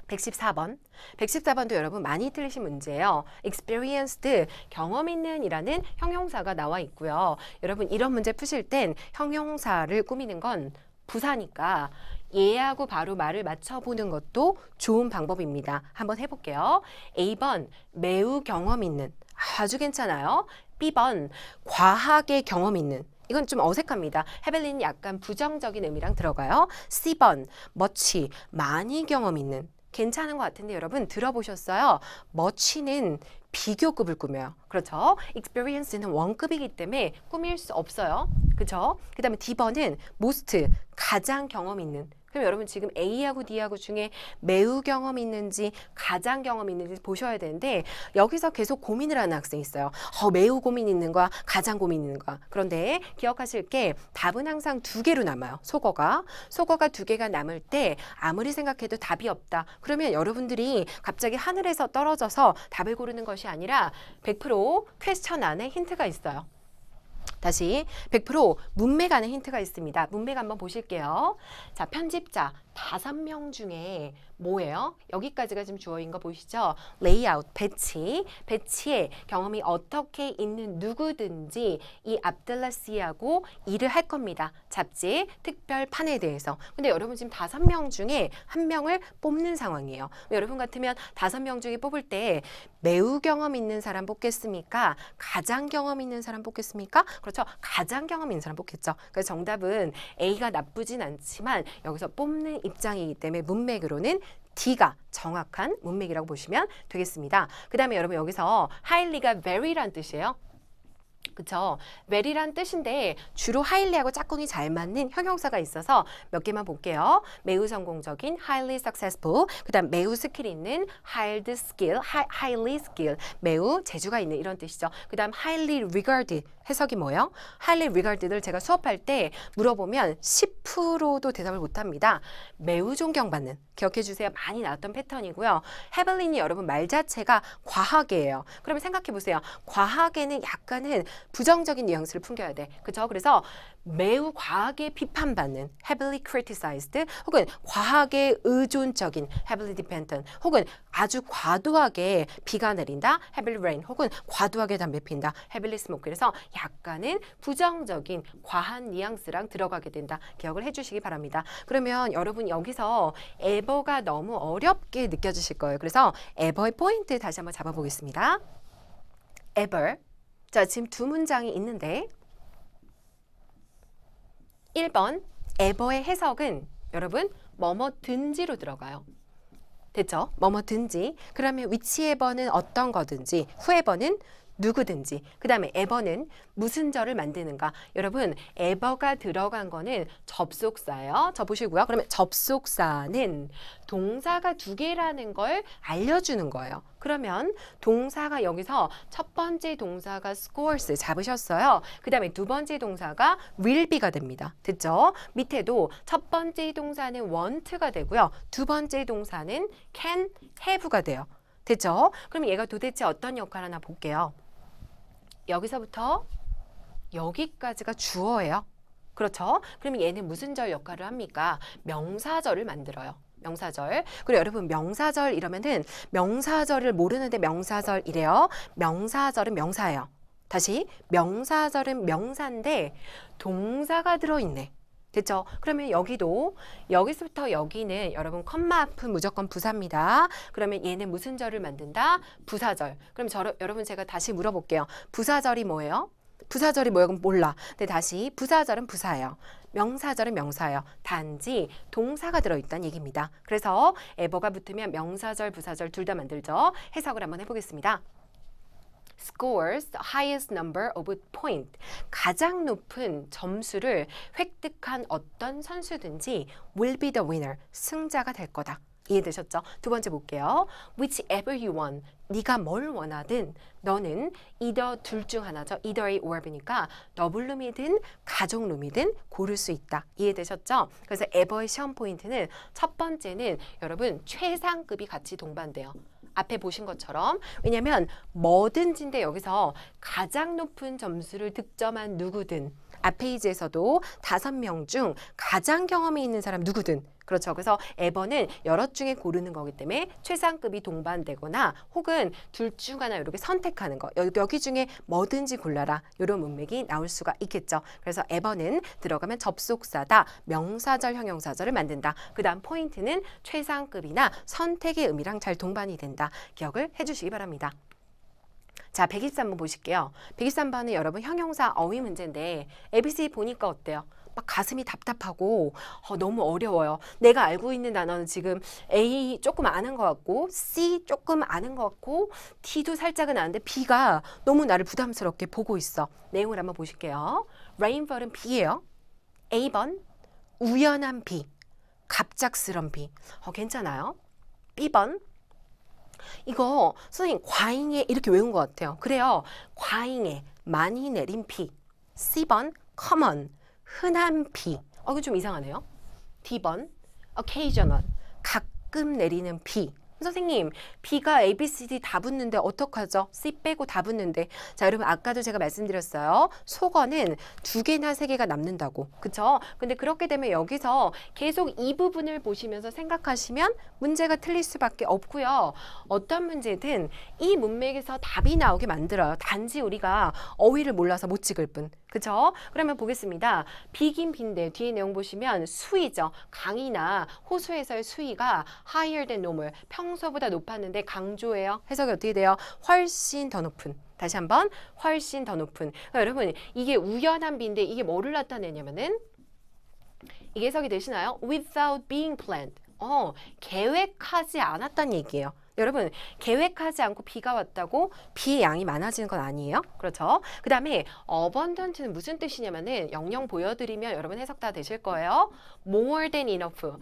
114번. 114번도 여러분 많이 틀리신 문제예요. experienced, 경험 있는 이라는 형용사가 나와 있고요. 여러분 이런 문제 푸실 땐 형용사를 꾸미는 건 부사니까 얘하고 바로 말을 맞춰보는 것도 좋은 방법입니다. 한번 해볼게요. A번 매우 경험 있는. 아주 괜찮아요. B번 과하게 경험 있는. 이건 좀 어색합니다. 헤벨린은 약간 부정적인 의미랑 들어가요. C번 much, 많이 경험 있는. 괜찮은 것 같은데 여러분 들어보셨어요? much는 비교급을 꾸며요. 그렇죠? experience는 원급이기 때문에 꾸밀 수 없어요. 그렇죠? 그 다음에 D번은 most, 가장 경험 있는. 그럼 여러분 지금 A하고 D하고 중에 매우 경험 있는지 가장 경험 있는지 보셔야 되는데 여기서 계속 고민을 하는 학생이 있어요. 매우 고민 있는 거야, 가장 고민 있는 거야. 그런데 기억하실 게 답은 항상 두 개로 남아요. 속어가 두 개가 남을 때 아무리 생각해도 답이 없다. 그러면 여러분들이 갑자기 하늘에서 떨어져서 답을 고르는 것이 아니라 100% 퀘스천 안에 힌트가 있어요. 다시 100% 문맥 안에 힌트가 있습니다. 문맥 한번 보실게요. 자, 편집자 5명 중에 뭐예요? 여기까지가 지금 주어인 거 보이시죠? 레이아웃, 배치에 경험이 어떻게 있는 누구든지 이 압들라시하고 일을 할 겁니다. 잡지, 특별판에 대해서. 근데 여러분 지금 5명 중에 1명을 뽑는 상황이에요. 여러분 같으면 5명 중에 뽑을 때 매우 경험 있는 사람 뽑겠습니까? 가장 경험 있는 사람 뽑겠습니까? 그렇죠. 가장 경험 있는 사람 뽑겠죠. 그래서 정답은 A가 나쁘진 않지만 여기서 뽑는 입장이기 때문에 문맥으로는 D가 정확한 문맥이라고 보시면 되겠습니다. 그 다음에 여러분 여기서 highly가 very란 뜻이에요. 그쵸? very란 뜻인데 주로 highly하고 짝꿍이 잘 맞는 형용사가 있어서 몇 개만 볼게요. 매우 성공적인 highly successful, 그 다음 매우 스킬 있는 highly skill, 매우 재주가 있는 이런 뜻이죠. 그 다음 highly regarded, 해석이 뭐예요? highly regarded를 제가 수업할 때 물어보면 10%도 대답을 못합니다. 매우 존경받는, 기억해 주세요. 많이 나왔던 패턴이고요. 헤벨린이 여러분 말 자체가 과하게예요. 그러면 생각해 보세요. 과하게는 약간은 부정적인 뉘앙스를 풍겨야 돼. 그죠? 그래서 매우 과하게 비판받는 heavily criticized 혹은 과하게 의존적인 heavily dependent 혹은 아주 과도하게 비가 내린다 heavily rain 혹은 과도하게 담배 핀다 heavily smoke. 그래서 약간은 부정적인 과한 뉘앙스랑 들어가게 된다. 기억을 해주시기 바랍니다. 그러면 여러분 여기서 ever가 너무 어렵게 느껴지실 거예요. 그래서 ever의 포인트 다시 한번 잡아보겠습니다. ever. 자, 지금 두 문장이 있는데 1번 ever의 해석은 여러분 뭐뭐든지로 들어가요. 됐죠? 뭐뭐든지. 그러면 which ever는 어떤 거든지, who ever는 누구든지. 그 다음에 ever는 무슨 절을 만드는가. 여러분 ever가 들어간 거는 접속사예요. 저 보시고요. 그러면 접속사는 동사가 두 개라는 걸 알려주는 거예요. 그러면 동사가 여기서 첫 번째 동사가 scores 잡으셨어요. 그 다음에 두 번째 동사가 will be가 됩니다. 됐죠? 밑에도 첫 번째 동사는 want가 되고요. 두 번째 동사는 can, have가 돼요. 됐죠? 그럼 얘가 도대체 어떤 역할을 하나 볼게요. 여기서부터 여기까지가 주어예요. 그렇죠? 그러면 얘는 무슨 절 역할을 합니까? 명사절을 만들어요. 명사절. 그리고 여러분 명사절 이러면은 명사절을 모르는데 명사절 이래요. 명사절은 명사예요. 다시 명사절은 명사인데 동사가 들어있네. 됐죠? 그러면 여기도 여기서부터 여기는 여러분 컴마 앞은 무조건 부사입니다. 그러면 얘는 무슨 절을 만든다? 부사절. 그럼 여러분 제가 다시 물어볼게요. 부사절이 뭐예요? 부사절이 뭐예요? 그럼 몰라. 근데 다시 부사절은 부사예요. 명사절은 명사예요. 단지 동사가 들어있다는 얘기입니다. 그래서 ever가 붙으면 명사절, 부사절 둘 다 만들죠. 해석을 한번 해보겠습니다. scores the highest number of point. 가장 높은 점수를 획득한 어떤 선수든지 will be the winner. 승자가 될 거다. 이해되셨죠? 두 번째 볼게요. whichever you want. 네가 뭘 원하든 너는 either 둘 중 하나죠. either의 verb니까 더블룸이든 가족룸이든 고를 수 있다. 이해되셨죠? 그래서 ever의 시험 포인트는 첫 번째는 여러분 최상급이 같이 동반돼요. 앞에 보신 것처럼. 왜냐면 뭐든지인데 여기서 가장 높은 점수를 득점한 누구든 앞 페이지에서도 5명 중 가장 경험이 있는 사람 누구든 그렇죠. 그래서 ever는 여러 중에 고르는 거기 때문에 최상급이 동반되거나 혹은 둘 중 하나 이렇게 선택하는 거. 여기 중에 뭐든지 골라라. 이런 문맥이 나올 수가 있겠죠. 그래서 ever는 들어가면 접속사다. 명사절, 형용사절을 만든다. 그 다음 포인트는 최상급이나 선택의 의미랑 잘 동반이 된다. 기억을 해주시기 바랍니다. 자, 123번 보실게요. 123번은 여러분 형용사 어휘 문제인데 ABC 보니까 어때요? 막 가슴이 답답하고 너무 어려워요. 내가 알고 있는 단어는 지금 A 조금 아는 것 같고 C 조금 아는 것 같고 D도 살짝은 아는데 B가 너무 나를 부담스럽게 보고 있어. 내용을 한번 보실게요. rainfall은 비예요. A번 우연한 비, 갑작스런 비. 괜찮아요. B번 이거 선생님 과잉에 이렇게 외운 것 같아요. 그래요. 과잉에 많이 내린 비. C번 common 흔한 비. 이거 좀 이상하네요. D번 occasional 가끔 내리는 비. 선생님 비가 A, B, C, D 다 붙는데 어떡하죠? C 빼고 다 붙는데. 자, 여러분 아까도 제가 말씀드렸어요. 속어는 2개나 3개가 남는다고. 그쵸? 근데 그렇게 되면 여기서 계속 이 부분을 보시면서 생각하시면 문제가 틀릴 수밖에 없고요. 어떤 문제든 이 문맥에서 답이 나오게 만들어요. 단지 우리가 어휘를 몰라서 못 찍을 뿐. 그쵸? 그러면 보겠습니다. 비긴 빈데 뒤에 내용 보시면 수위죠. 강이나 호수에서의 수위가 higher than normal. 평소보다 높았는데 강조예요. 해석이 어떻게 돼요? 훨씬 더 높은. 다시 한번 훨씬 더 높은. 그러니까 여러분 이게 우연한 비인데 이게 뭐를 나타내냐면은 이게 해석이 되시나요? Without being planned. 계획하지 않았다는 얘기예요. 여러분 계획하지 않고 비가 왔다고 비의 양이 많아지는 건 아니에요. 그렇죠? 그 다음에 abundant는 무슨 뜻이냐면은 영영 보여드리면 여러분 해석 다 되실 거예요. more than enough.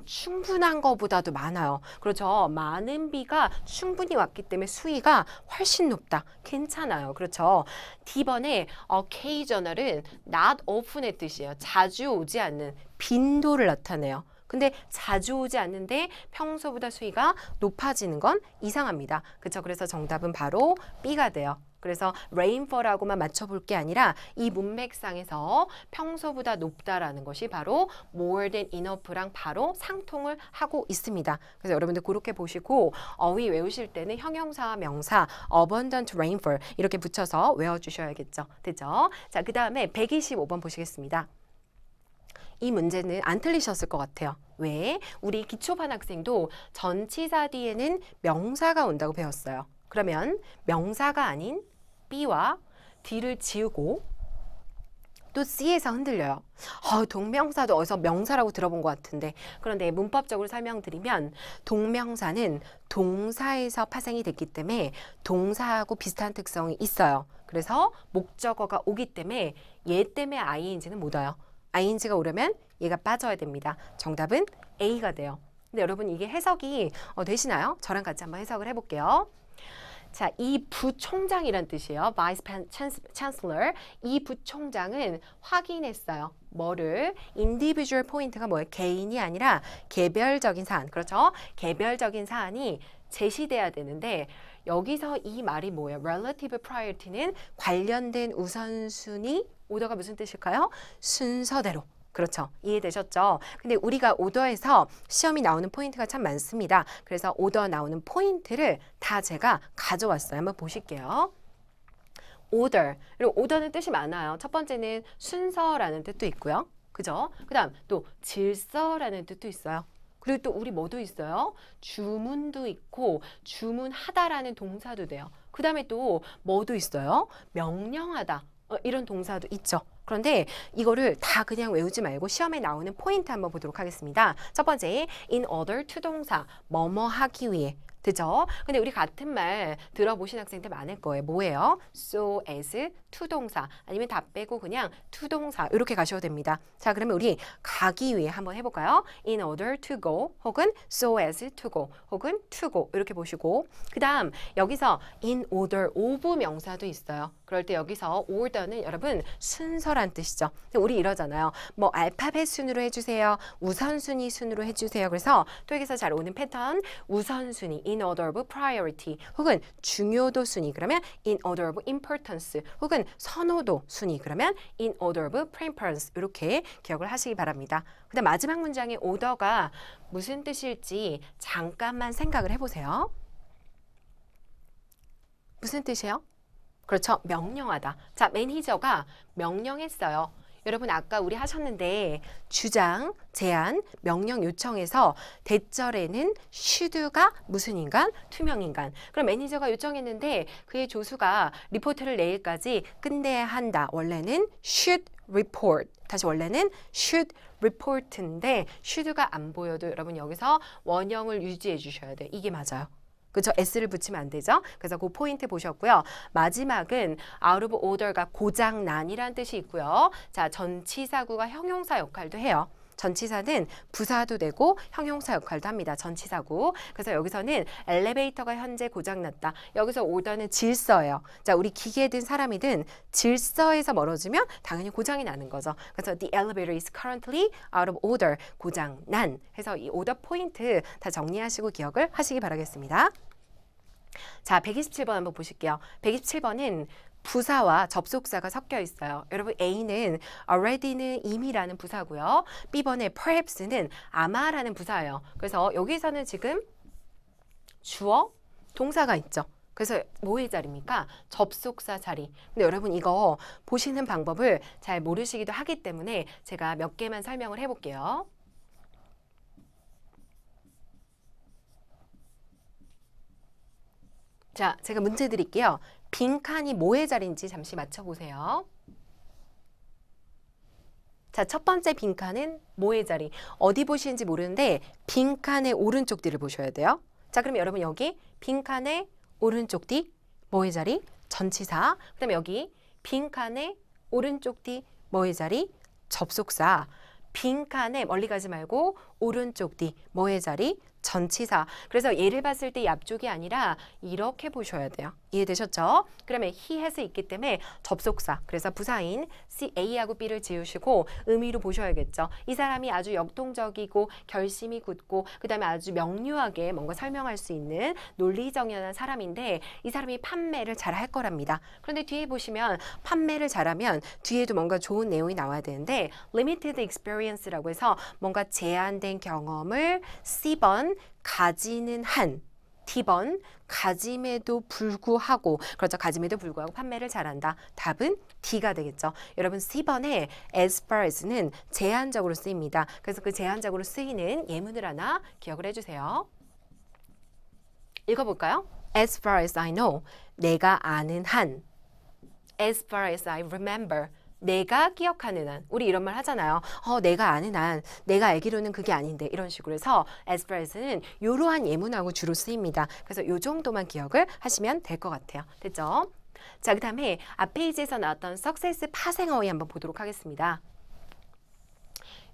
충분한 것보다도 많아요. 그렇죠? 많은 비가 충분히 왔기 때문에 수위가 훨씬 높다. 괜찮아요. 그렇죠? D번에 occasional은 not often의 뜻이에요. 자주 오지 않는 빈도를 나타내요. 근데 자주 오지 않는데 평소보다 수위가 높아지는 건 이상합니다. 그렇죠? 그래서 정답은 바로 B가 돼요. 그래서 rainfall하고만 맞춰볼 게 아니라 이 문맥상에서 평소보다 높다라는 것이 바로 more than enough랑 바로 상통을 하고 있습니다. 그래서 여러분들 그렇게 보시고 어휘 외우실 때는 형용사와 명사 abundant rainfall 이렇게 붙여서 외워주셔야겠죠. 됐죠? 자, 그 다음에 125번 보시겠습니다. 이 문제는 안 틀리셨을 것 같아요. 왜? 우리 기초반 학생도 전치사 뒤에는 명사가 온다고 배웠어요. 그러면 명사가 아닌 B와 D를 지우고 또 C에서 흔들려요. 동명사도 어디서 명사라고 들어본 것 같은데 그런데 문법적으로 설명드리면 동명사는 동사에서 파생이 됐기 때문에 동사하고 비슷한 특성이 있어요. 그래서 목적어가 오기 때문에 얘 때문에 ing는 못 와요. ing가 오려면 얘가 빠져야 됩니다. 정답은 A가 돼요. 근데 여러분 이게 해석이 되시나요? 저랑 같이 한번 해석을 해볼게요. 자, 이 부총장이란 뜻이에요. Vice Chancellor. 이 부총장은 확인했어요. 뭐를? Individual point가 뭐예요? 개인이 아니라 개별적인 사안. 그렇죠? 개별적인 사안이 제시돼야 되는데 여기서 이 말이 뭐예요? Relative priority는 관련된 우선순위, 오더가 무슨 뜻일까요? 순서대로. 그렇죠. 이해되셨죠? 근데 우리가 오더에서 시험이 나오는 포인트가 참 많습니다. 그래서 오더 나오는 포인트를 다 제가 가져왔어요. 한번 보실게요. order. 그리고 order는 뜻이 많아요. 첫 번째는 순서라는 뜻도 있고요. 그죠? 그 다음 또 질서라는 뜻도 있어요. 그리고 또 우리 뭐도 있어요? 주문도 있고 주문하다라는 동사도 돼요. 그 다음에 또 뭐도 있어요? 명령하다. 이런 동사도 있죠. 그런데 이거를 다 그냥 외우지 말고 시험에 나오는 포인트 한번 보도록 하겠습니다. 첫 번째, in order to 동사, 뭐뭐 하기 위해. 그죠? 근데 우리 같은 말 들어보신 학생들 많을 거예요. 뭐예요? so as to 동사 아니면 다 빼고 그냥 to 동사 이렇게 가셔도 됩니다. 자, 그러면 우리 가기 위해 한번 해볼까요? in order to go 혹은 so as to go 혹은 to go 이렇게 보시고 그 다음 여기서 in order of 명사도 있어요. 그럴 때 여기서 order는 여러분 순서란 뜻이죠. 우리 이러잖아요. 뭐 알파벳 순으로 해주세요. 우선순위 순으로 해주세요. 그래서 토익에서 잘 오는 패턴 우선순위 in order of priority 혹은 중요도 순위 그러면 in order of importance 혹은 선호도 순위 그러면 in order of preference 이렇게 기억을 하시기 바랍니다. 그다음 마지막 문장의 order가 무슨 뜻일지 잠깐만 생각을 해보세요. 무슨 뜻이에요? 그렇죠. 명령하다. 자, 매니저가 명령했어요. 여러분 아까 우리 하셨는데 주장, 제안, 명령 요청에서 대절에는 should가 무슨 인간? 투명 인간. 그럼 매니저가 요청했는데 그의 조수가 리포트를 내일까지 끝내야 한다. 원래는 should report. 다시 원래는 should report인데 should가 안 보여도 여러분 여기서 원형을 유지해 주셔야 돼요. 이게 맞아요. 그렇죠? S를 붙이면 안 되죠? 그래서 그 포인트 보셨고요. 마지막은 out of order가 고장난이라는 뜻이 있고요. 자, 전치사구가 형용사 역할도 해요. 전치사는 부사도 되고 형용사 역할도 합니다. 전치사구. 그래서 여기서는 엘리베이터가 현재 고장났다. 여기서 order는 질서예요. 자, 우리 기계든 사람이든 질서에서 멀어지면 당연히 고장이 나는 거죠. 그래서 the elevator is currently out of order. 고장난. 해서 이 order 포인트 다 정리하시고 기억을 하시기 바라겠습니다. 자, 127번 한번 보실게요. 127번은 부사와 접속사가 섞여 있어요. 여러분 A는 already는 이미라는 부사고요. B번에 perhaps는 아마라는 부사예요. 그래서 여기서는 지금 주어, 동사가 있죠. 그래서 뭐의 자리입니까? 접속사 자리. 근데 여러분 이거 보시는 방법을 잘 모르시기도 하기 때문에 제가 몇 개만 설명을 해볼게요. 자, 제가 문제 드릴게요. 빈칸이 뭐의 자리인지 잠시 맞춰보세요. 자, 첫 번째 빈칸은 뭐의 자리? 어디 보시는지 모르는데 빈칸의 오른쪽 뒤를 보셔야 돼요. 자, 그럼 여러분 여기 빈칸의 오른쪽 뒤 뭐의 자리? 전치사. 그 다음에 여기 빈칸의 오른쪽 뒤 뭐의 자리? 접속사. 빈칸에 멀리 가지 말고 오른쪽 뒤 뭐의 자리? 전치사. 그래서 얘를 봤을 때 이 앞쪽이 아니라 이렇게 보셔야 돼요. 이해되셨죠? 그러면 he has 있기 때문에 접속사, 그래서 부사인 A하고 B를 지우시고 의미로 보셔야겠죠. 이 사람이 아주 역동적이고 결심이 굳고 그 다음에 아주 명료하게 뭔가 설명할 수 있는 논리정연한 사람인데 이 사람이 판매를 잘 할 거랍니다. 그런데 뒤에 보시면 판매를 잘하면 뒤에도 뭔가 좋은 내용이 나와야 되는데 limited experience라고 해서 뭔가 제한된 경험을 C번 가지는 한 D번 가짐에도 불구하고 그렇죠. 가짐에도 불구하고 판매를 잘한다. 답은 D가 되겠죠. 여러분 C번에 as far as는 제한적으로 쓰입니다. 그래서 그 제한적으로 쓰이는 예문을 하나 기억을 해주세요. 읽어볼까요? As far as I know, 내가 아는 한. As far as I remember, 내가 기억하는 한. 우리 이런 말 하잖아요. 내가 아는 한, 내가 알기로는 그게 아닌데 이런 식으로 해서 as far as는 이러한 예문하고 주로 쓰입니다. 그래서 이 정도만 기억을 하시면 될 것 같아요. 됐죠? 자, 그 다음에 앞 페이지에서 나왔던 success 파생어휘 한번 보도록 하겠습니다.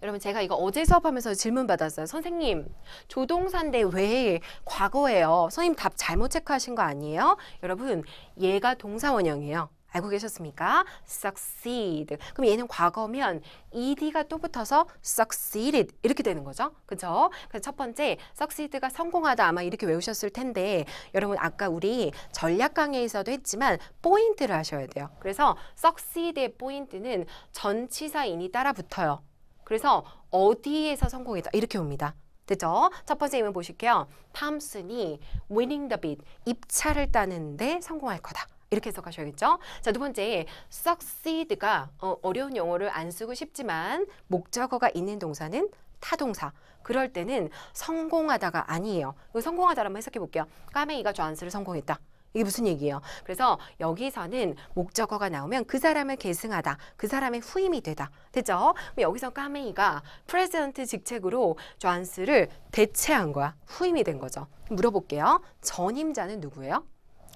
여러분 제가 이거 어제 수업하면서 질문 받았어요. 선생님, 조동사인데 왜 과거예요? 선생님 답 잘못 체크하신 거 아니에요? 여러분 얘가 동사 원형이에요. 알고 계셨습니까? succeed. 그럼 얘는 과거면 ed가 또 붙어서 succeeded 이렇게 되는 거죠. 그렇죠? 그래서 첫 번째 succeed가 성공하다 아마 이렇게 외우셨을 텐데 여러분 아까 우리 전략 강의에서도 했지만 포인트를 하셔야 돼요. 그래서 succeed의 포인트는 전치사인이 따라 붙어요. 그래서 어디에서 성공했다 이렇게 옵니다. 됐죠? 첫 번째 예문 보실게요. 탐슨이 winning the bid, 입찰을 따는데 성공할 거다. 이렇게 해석하셔야겠죠? 자, 두 번째, succeed가 어려운 용어를 안 쓰고 싶지만 목적어가 있는 동사는 타동사. 그럴 때는 성공하다가 아니에요. 성공하다를 한번 해석해 볼게요. 까메이가 좌안수를 성공했다. 이게 무슨 얘기예요? 그래서 여기서는 목적어가 나오면 그 사람을 계승하다, 그 사람의 후임이 되다. 됐죠? 그럼 여기서 까메이가 프레젠트 직책으로 존스를 대체한 거야. 후임이 된 거죠. 물어볼게요. 전임자는 누구예요?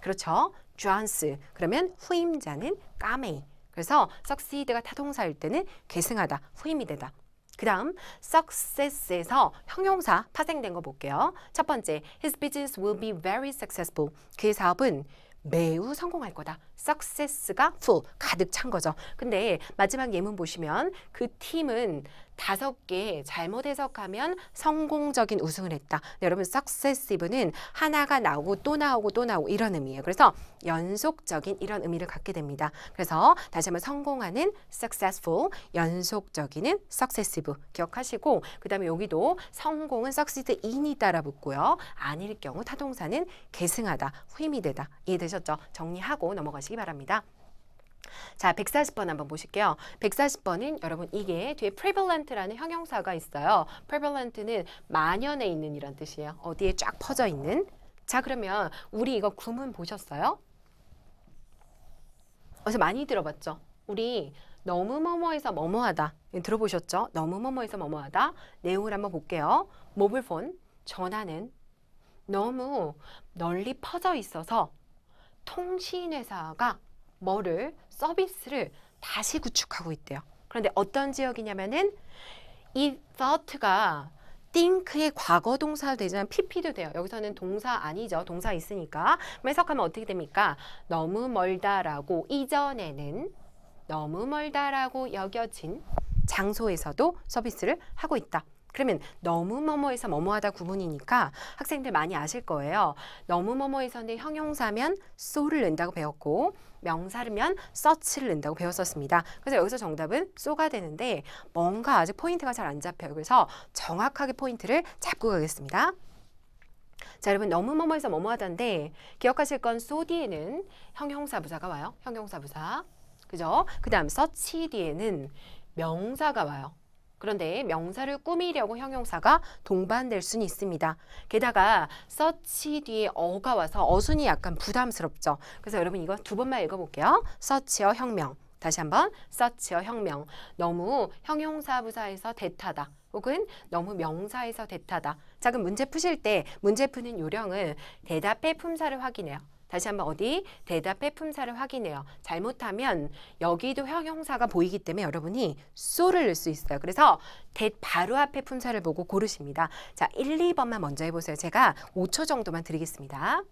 그렇죠. 존스. 그러면 후임자는 까메이. 그래서 succeed가 타동사일 때는 계승하다, 후임이 되다. 그 다음 success에서 형용사 파생된 거 볼게요. 첫 번째, his business will be very successful. 그의 사업은 매우 성공할 거다. success가 full, 가득 찬 거죠. 근데 마지막 예문 보시면 그 팀은 5개 잘못 해석하면 성공적인 우승을 했다. 네, 여러분 successive는 하나가 나오고 또 나오고 또 나오고 이런 의미예요. 그래서 연속적인 이런 의미를 갖게 됩니다. 그래서 다시 한번 성공하는 successful, 연속적인은 successive 기억하시고 그 다음에 여기도 성공은 succeed in이 따라 붙고요. 아닐 경우 타동사는 계승하다, 후임이 되다. 이해되셨죠? 정리하고 넘어가시기 바랍니다. 자, 140번 한번 보실게요. 140번은 여러분 이게 뒤에 prevalent라는 형용사가 있어요. prevalent는 만연해 있는 이란 뜻이에요. 어디에 쫙 퍼져 있는. 자, 그러면 우리 이거 구문 보셨어요? 어디서 많이 들어봤죠? 우리 너무 뭐뭐해서 뭐뭐하다. 들어보셨죠? 너무 뭐뭐해서 뭐뭐하다. 내용을 한번 볼게요. 모빌폰, 전화는 너무 널리 퍼져 있어서 통신회사가 뭐를 서비스를 다시 구축하고 있대요. 그런데 어떤 지역이냐면은 이 thought가 think의 과거 동사도 되지만 pp도 돼요. 여기서는 동사 아니죠. 동사 있으니까. 해석하면 어떻게 됩니까? 너무 멀다라고 이전에는 너무 멀다라고 여겨진 장소에서도 서비스를 하고 있다. 그러면 너무 뭐뭐해서 뭐뭐하다 구문이니까 학생들 많이 아실 거예요. 너무 뭐뭐해서는 형용사면 so를 낸다고 배웠고 명사르면 such를 낸다고 배웠었습니다. 그래서 여기서 정답은 so가 되는데 뭔가 아직 포인트가 잘 안 잡혀요. 그래서 정확하게 포인트를 잡고 가겠습니다. 자, 여러분 너무 뭐뭐해서 뭐뭐하다인데 기억하실 건 so 뒤에는 형용사 부사가 와요. 형용사 부사. 그죠? 그 다음 such 뒤에는 명사가 와요. 그런데 명사를 꾸미려고 형용사가 동반될 수는 있습니다. 게다가 such 뒤에 어가 와서 어순이 약간 부담스럽죠. 그래서 여러분 이거 두 번만 읽어볼게요. such어 혁명. 다시 한번 such어 혁명. 너무 형용사 부사에서 대타다. 혹은 너무 명사에서 대타다. 자, 그럼 문제 푸실 때 문제 푸는 요령은 대답의 품사를 확인해요. 다시 한번 어디? 대답의 품사를 확인해요. 잘못하면 여기도 형용사가 보이기 때문에 여러분이 so를 넣을 수 있어요. 그래서 바로 앞에 품사를 보고 고르십니다. 자, 1, 2번만 먼저 해보세요. 제가 5초 정도만 드리겠습니다.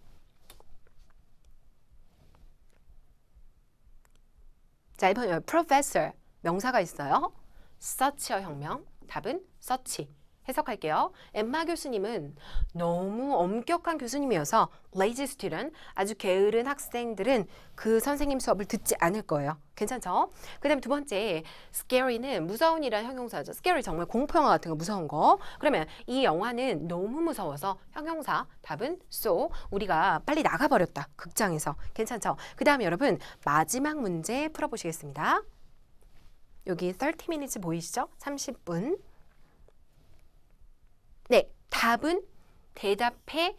자, 이번 professor 명사가 있어요. such요 혁명. 답은 such. 해석할게요. 엠마 교수님은 너무 엄격한 교수님이어서 lazy student, 아주 게으른 학생들은 그 선생님 수업을 듣지 않을 거예요. 괜찮죠? 그 다음에 두 번째, scary는 무서운이란 형용사죠. scary 정말 공포영화 같은 거 무서운 거. 그러면 이 영화는 너무 무서워서 형용사, 답은 so, 우리가 빨리 나가버렸다. 극장에서. 괜찮죠? 그 다음에 여러분 마지막 문제 풀어보시겠습니다. 여기 30 minutes 보이시죠? 30분. 네, 답은 대답에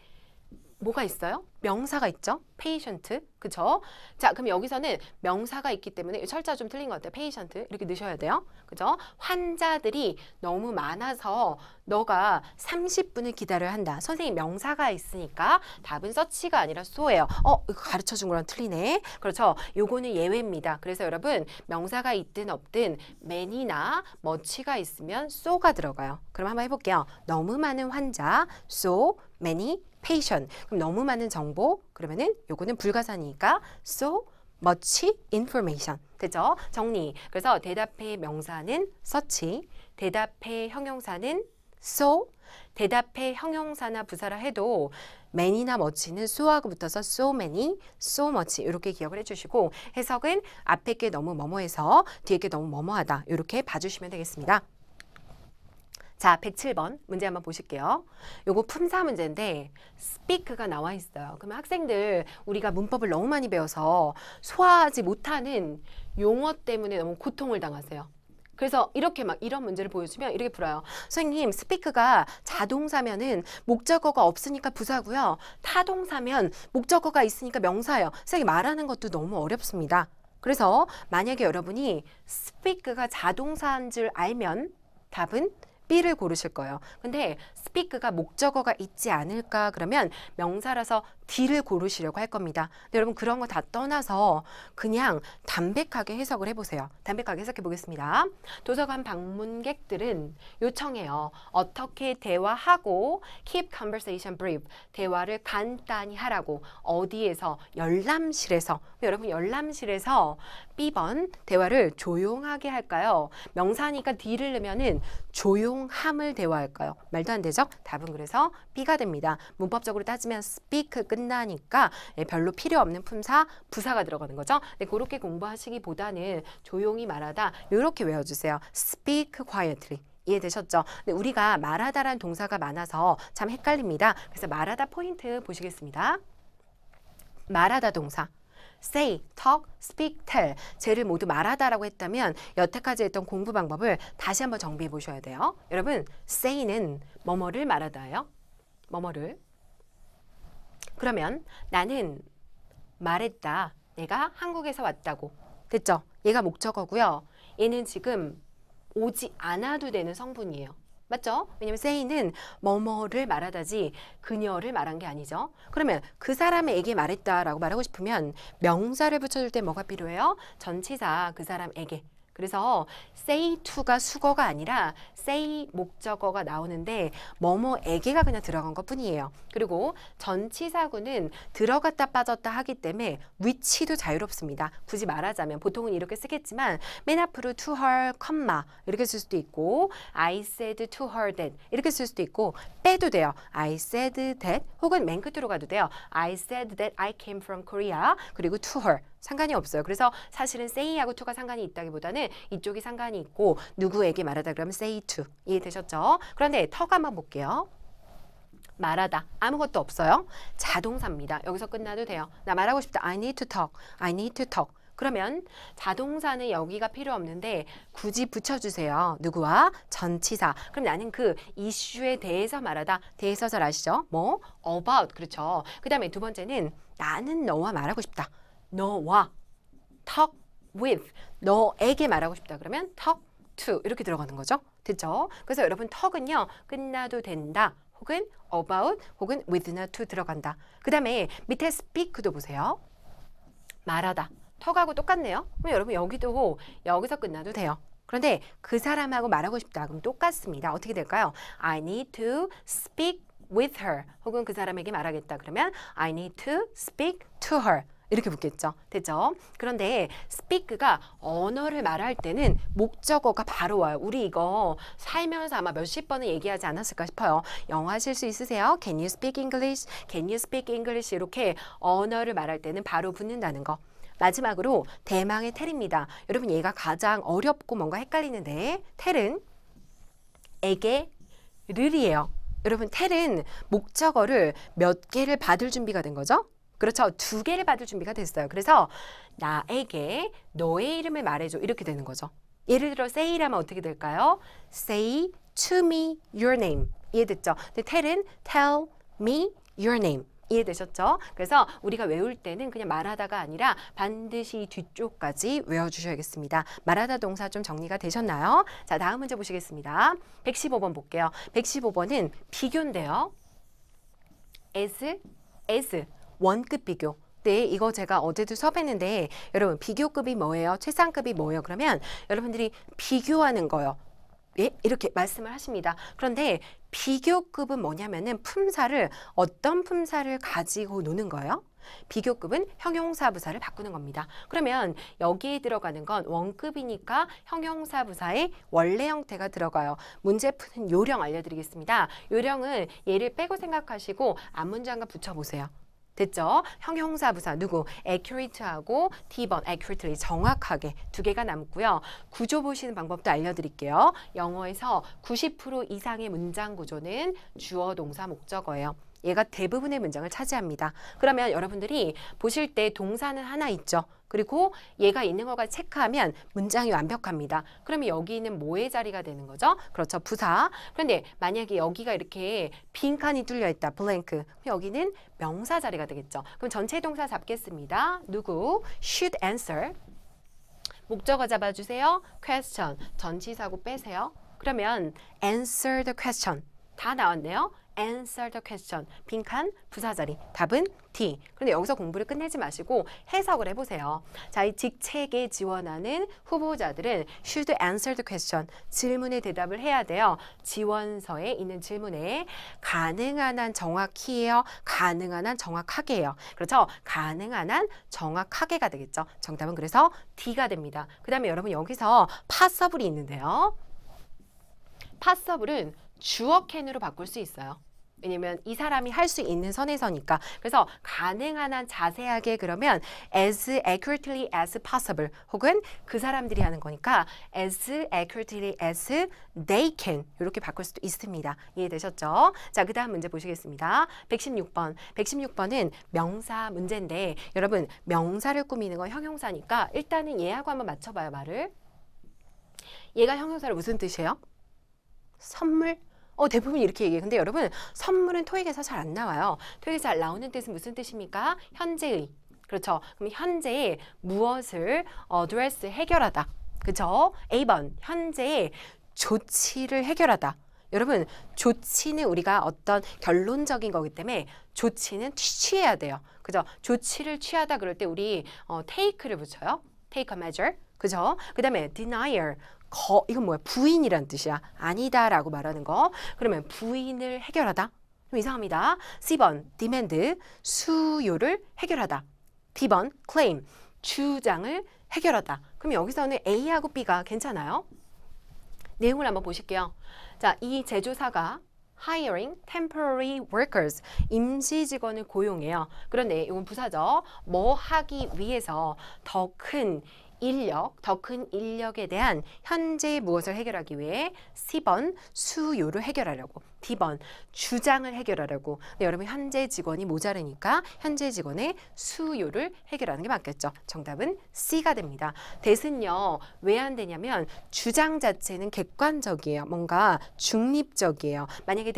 뭐가 있어요? 명사가 있죠? patient, 그죠? 자, 그럼 여기서는 명사가 있기 때문에 철자 좀 틀린 것 같아요. patient 이렇게 넣으셔야 돼요. 그죠? 환자들이 너무 많아서 너가 30분을 기다려야 한다. 선생님 명사가 있으니까 답은 such가 아니라 so예요. 이거 가르쳐준 거랑 틀리네. 그렇죠? 요거는 예외입니다. 그래서 여러분 명사가 있든 없든 many나 much가 있으면 so가 들어가요. 그럼 한번 해볼게요. 너무 많은 환자, so many patient. 그럼 너무 많은 정보, 그러면은 요거는 불가사니까 so much information. 됐죠? 정리. 그래서 대답의 명사는 such, 대답의 형용사는 so, 대답의 형용사나 부사라 해도 many나 much는 so하고 붙어서 so many, so much 이렇게 기억을 해주시고 해석은 앞에 게 너무 뭐뭐해서 뒤에 게 너무 뭐뭐하다 이렇게 봐주시면 되겠습니다. 자, 107번 문제 한번 보실게요. 요거 품사 문제인데 speak가 나와 있어요. 그러면 학생들 우리가 문법을 너무 많이 배워서 소화하지 못하는 용어 때문에 너무 고통을 당하세요. 그래서 이렇게 막 이런 문제를 보여주면 이렇게 풀어요. 선생님, speak가 자동사면은 목적어가 없으니까 부사고요. 타동사면 목적어가 있으니까 명사예요. 선생님 말하는 것도 너무 어렵습니다. 그래서 만약에 여러분이 speak가 자동사인 줄 알면 답은 B를 고르실 거예요. 근데 speak가 목적어가 있지 않을까 그러면 명사라서 D를 고르시려고 할 겁니다. 근데 여러분 그런 거 다 떠나서 그냥 담백하게 해석을 해보세요. 담백하게 해석해 보겠습니다. 도서관 방문객들은 요청해요. 어떻게 대화하고 keep conversation brief, 대화를 간단히 하라고. 어디에서? 열람실에서. 여러분 열람실에서 B번 대화를 조용하게 할까요? 명사니까 D를 넣으면은 조용함을 대화할까요? 말도 안 되죠? 답은 그래서 B가 됩니다. 문법적으로 따지면 speak 끝나니까 별로 필요 없는 품사, 부사가 들어가는 거죠. 네, 그렇게 공부하시기보다는 조용히 말하다 이렇게 외워주세요. speak quietly. 이해되셨죠? 근데 우리가 말하다라는 동사가 많아서 참 헷갈립니다. 그래서 말하다 포인트 보시겠습니다. 말하다 동사. say, talk, speak, tell. 쟤를 모두 말하다라고 했다면 여태까지 했던 공부 방법을 다시 한번 정비해 보셔야 돼요. 여러분, say는 뭐뭐를 말하다예요. 뭐뭐를. 그러면 나는 말했다. 내가 한국에서 왔다고. 됐죠? 얘가 목적어고요. 얘는 지금 오지 않아도 되는 성분이에요. 맞죠? 왜냐면 say는 뭐뭐를 말하다지 그녀를 말한 게 아니죠. 그러면 그 사람에게 말했다라고 말하고 싶으면 명사를 붙여줄 때 뭐가 필요해요? 전치사 그 사람에게. 그래서 say to가 수거가 아니라 say 목적어가 나오는데 뭐뭐에게가 그냥 들어간 것뿐이에요. 그리고 전치사구는 들어갔다 빠졌다 하기 때문에 위치도 자유롭습니다. 굳이 말하자면 보통은 이렇게 쓰겠지만 맨 앞으로 to her, 이렇게 쓸 수도 있고 I said to her that 이렇게 쓸 수도 있고 빼도 돼요. I said that 혹은 맨 끝으로 가도 돼요. I said that I came from Korea 그리고 to her. 상관이 없어요. 그래서 사실은 say하고 to가 상관이 있다기보다는 이쪽이 상관이 있고 누구에게 말하다 그러면 say to. 이해되셨죠? 그런데 턱 한번 볼게요. 말하다. 아무것도 없어요. 자동사입니다. 여기서 끝나도 돼요. 나 말하고 싶다. I need to talk. I need to talk. 그러면 자동사는 여기가 필요 없는데 굳이 붙여주세요. 누구와? 전치사. 그럼 나는 그 이슈에 대해서 말하다. 대해서 잘 아시죠? 뭐? about. 그렇죠. 그 다음에 두 번째는 나는 너와 말하고 싶다. 너와 talk with. 너에게 말하고 싶다. 그러면 talk to. 이렇게 들어가는 거죠. 됐죠? 그래서 여러분 턱은요. 끝나도 된다. 혹은 about 혹은 with나 to 들어간다. 그 다음에 밑에 speak도 보세요. 말하다. 턱하고 똑같네요. 그럼 여러분 여기서 끝나도 돼요. 그런데 그 사람하고 말하고 싶다. 그럼 똑같습니다. 어떻게 될까요? I need to speak with her. 혹은 그 사람에게 말하겠다. 그러면 I need to speak to her. 이렇게 묻겠죠. 됐죠? 그런데 speak가 언어를 말할 때는 목적어가 바로 와요. 우리 이거 살면서 아마 몇십 번은 얘기하지 않았을까 싶어요. 영어 하실 수 있으세요? Can you speak English? Can you speak English? 이렇게 언어를 말할 때는 바로 붙는다는 거. 마지막으로 대망의 텔입니다. 여러분 얘가 가장 어렵고 뭔가 헷갈리는데 텔은 에게 를이에요. 여러분 텔은 목적어를 몇 개를 받을 준비가 된 거죠? 그렇죠. 2개를 받을 준비가 됐어요. 그래서 나에게 너의 이름을 말해줘 이렇게 되는 거죠. 예를 들어 say라면 어떻게 될까요? Say to me your name. 이해됐죠? 근데 텔은 tell me your name. 이해되셨죠? 그래서 우리가 외울 때는 그냥 말하다가 아니라 반드시 뒤쪽까지 외워주셔야겠습니다. 말하다 동사 좀 정리가 되셨나요? 자, 다음 문제 보시겠습니다. 115번 볼게요. 115번은 비교인데요. as, 원급 비교. 네, 이거 제가 어제도 수업했는데 여러분 비교급이 뭐예요? 최상급이 뭐예요? 그러면 여러분들이 비교하는 거요. 예? 이렇게 말씀을 하십니다. 그런데 비교급은 뭐냐면은 품사를 어떤 품사를 가지고 노는 거예요? 비교급은 형용사 부사를 바꾸는 겁니다. 그러면 여기에 들어가는 건 원급이니까 형용사 부사의 원래 형태가 들어가요. 문제 푸는 요령 알려드리겠습니다. 요령은 얘를 빼고 생각하시고 앞문장과 붙여보세요. 됐죠? 형용사 부사 누구? accurate하고 T번 accurately 정확하게 2개가 남고요. 구조 보시는 방법도 알려드릴게요. 영어에서 90% 이상의 문장 구조는 주어, 동사, 목적어예요. 얘가 대부분의 문장을 차지합니다. 그러면 여러분들이 보실 때 동사는 하나 있죠. 그리고 얘가 있는 것과 체크하면 문장이 완벽합니다. 그러면 여기는 뭐의 자리가 되는 거죠? 그렇죠. 부사. 그런데 만약에 여기가 이렇게 빈칸이 뚫려 있다. 블랭크. 여기는 명사 자리가 되겠죠. 그럼 전체 동사 잡겠습니다. 누구? should answer. 목적어 잡아주세요. question. 전치사고 빼세요. 그러면 answer the question. 다 나왔네요. answer the question. 빈칸 부사 자리. 답은 D. 그런데 여기서 공부를 끝내지 마시고 해석을 해보세요. 자, 이 직책에 지원하는 후보자들은 should answer the question. 질문에 대답을 해야 돼요. 지원서에 있는 질문에 가능한 한 정확히예요. 가능한 한 정확하게예요. 그렇죠? 가능한 한 정확하게가 되겠죠. 정답은 그래서 D가 됩니다. 그 다음에 여러분 여기서 possible이 있는데요. possible은 주어 캔으로 바꿀 수 있어요. 왜냐면 이 사람이 할 수 있는 선에서니까. 그래서 가능한 한 자세하게 그러면 as accurately as possible 혹은 그 사람들이 하는 거니까 as accurately as they can 이렇게 바꿀 수도 있습니다. 이해되셨죠? 자, 그 다음 문제 보시겠습니다. 116번. 116번은 명사 문제인데 여러분 명사를 꾸미는 건 형용사니까 일단은 얘하고 한번 맞춰봐요. 말을. 얘가 형용사로 무슨 뜻이에요? 선물? 대부분 이렇게 얘기해요. 근데 여러분 선물은 토익에서 잘 안 나와요. 토익에서 잘 나오는 뜻은 무슨 뜻입니까? 현재의. 그렇죠. 그럼 현재의 무엇을 address 해결하다. 그렇죠? A번 현재의 조치를 해결하다. 여러분 조치는 우리가 어떤 결론적인 거기 때문에 조치는 취해야 돼요. 그죠? 조치를 취하다 그럴 때 우리 take를 붙여요. take a measure. 그죠? 그 다음에 denier. 이건 뭐야? 부인이란 뜻이야. 아니다라고 말하는 거. 그러면 부인을 해결하다. 좀 이상합니다. C번 demand. 수요를 해결하다. D번 claim. 주장을 해결하다. 그럼 여기서는 A하고 B가 괜찮아요? 내용을 한번 보실게요. 자, 이 제조사가 hiring temporary workers, 임시 직원을 고용해요. 그런데 이건 부사죠. 뭐 하기 위해서 더 큰 인력에 대한 현재 무엇을 해결하기 위해 C번 수요를 해결하려고 D번 주장을 해결하려고. 근데 여러분 현재 직원이 모자르니까 현재 직원의 수요를 해결하는 게 맞겠죠. 정답은 C가 됩니다. 대신요 왜 안 되냐면 주장 자체는 객관적이에요. 뭔가 중립적이에요. 만약에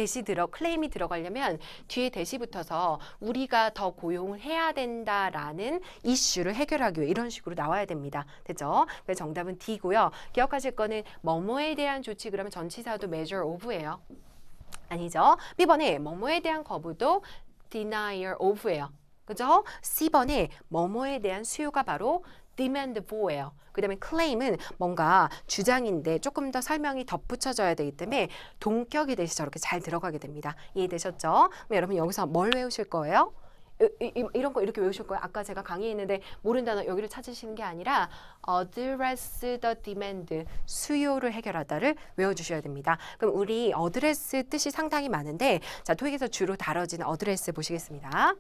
클레임이 들어가려면 뒤에 대시 붙어서 우리가 더 고용을 해야 된다라는 이슈를 해결하기 위해 이런 식으로 나와야 됩니다. 됐죠? 그래서 정답은 D고요. 기억하실 거는 뭐뭐에 대한 조치 그러면 전치사도 measure of예요. 아니죠. B번에 뭐뭐에 대한 거부도 denier of예요. 그죠? C번에 뭐뭐에 대한 수요가 바로 demand for예요. 그 다음에 claim은 뭔가 주장인데 조금 더 설명이 덧붙여져야 되기 때문에 동격이 대시 저렇게 잘 들어가게 됩니다. 이해되셨죠? 그럼 여러분 여기서 뭘 외우실 거예요? 이런 거 이렇게 외우실 거예요. 아까 제가 강의했는데 모르는 단어 여기를 찾으시는 게 아니라 address the demand, 수요를 해결하다를 외워주셔야 됩니다. 그럼 우리 address 뜻이 상당히 많은데 자, 토익에서 주로 다뤄지는 address 보시겠습니다.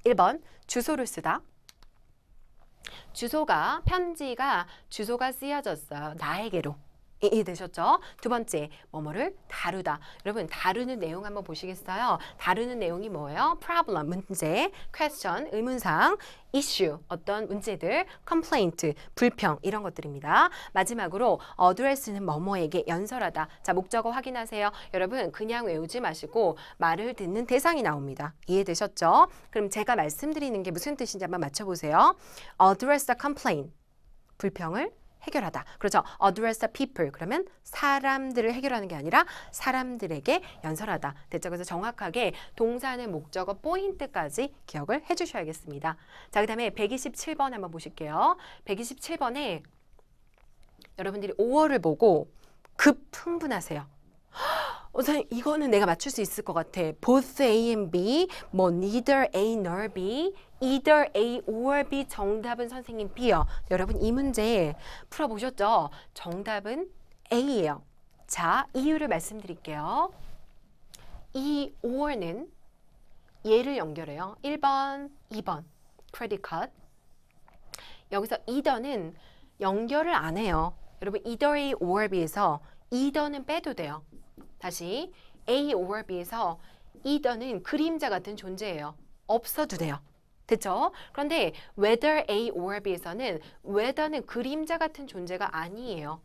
1번 주소를 쓰다. 편지가 주소가 쓰여졌어요. 나에게로. 이해되셨죠? 두 번째, 뭐뭐를 다루다. 여러분, 다루는 내용 한번 보시겠어요? 다루는 내용이 뭐예요? problem, 문제, question, 의문사항, issue, 어떤 문제들, complaint, 불평, 이런 것들입니다. 마지막으로 address는 뭐뭐에게 연설하다. 자, 목적어 확인하세요. 여러분, 그냥 외우지 마시고 말을 듣는 대상이 나옵니다. 이해되셨죠? 그럼 제가 말씀드리는 게 무슨 뜻인지 한번 맞춰보세요. address the complaint, 불평을 해결하다. 그렇죠. address the people. 그러면 사람들을 해결하는 게 아니라 사람들에게 연설하다. 됐죠. 그래서 정확하게 동사는 목적어 포인트까지 기억을 해주셔야겠습니다. 자, 그 다음에 127번 한번 보실게요. 127번에 여러분들이 5월을 보고 급 흥분하세요. 선생님, 이거는 내가 맞출 수 있을 것 같아. Both A and B, 뭐 neither A nor B, either A or B. 정답은 선생님 B요. 여러분 이 문제 풀어보셨죠? 정답은 A예요. 자, 이유를 말씀드릴게요. 이 or는 얘를 연결해요. 1번, 2번. credit card. 여기서 either는 연결을 안 해요. 여러분 either A or B에서 either는 빼도 돼요. 다시 A or B에서 either는 그림자 같은 존재예요. 없어도 돼요. 됐죠? 그런데 whether A or B에서는 whether는 그림자 같은 존재가 아니에요.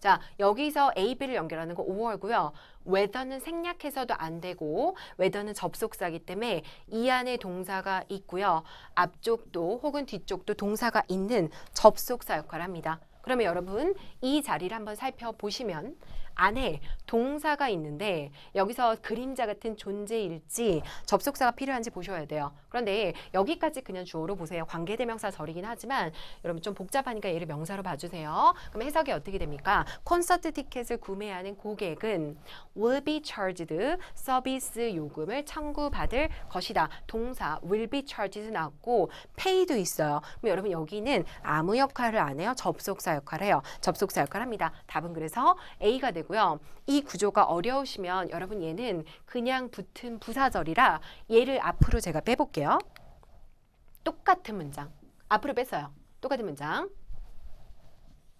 자, 여기서 A, B를 연결하는 거 or고요. whether는 생략해서도 안 되고 whether는 접속사이기 때문에 이 안에 동사가 있고요. 앞쪽도 혹은 뒤쪽도 동사가 있는 접속사 역할을 합니다. 그러면 여러분 이 자리를 한번 살펴보시면 안에 동사가 있는데 여기서 그림자 같은 존재일지 접속사가 필요한지 보셔야 돼요. 그런데 여기까지 그냥 주어로 보세요. 관계대명사 절이긴 하지만 여러분 좀 복잡하니까 얘를 명사로 봐주세요. 그럼 해석이 어떻게 됩니까? 콘서트 티켓을 구매하는 고객은 will be charged, 서비스 요금을 청구받을 것이다. 동사 will be charged 나왔고 pay도 있어요. 그럼 여러분 여기는 아무 역할을 안 해요. 접속사 역할을 해요. 접속사 역할을 합니다. 답은 그래서 A가 되고요. 이 구조가 어려우시면 여러분 얘는 그냥 붙은 부사절이라 얘를 앞으로 제가 빼볼게요. 똑같은 문장. 앞으로 뺐어요. 똑같은 문장.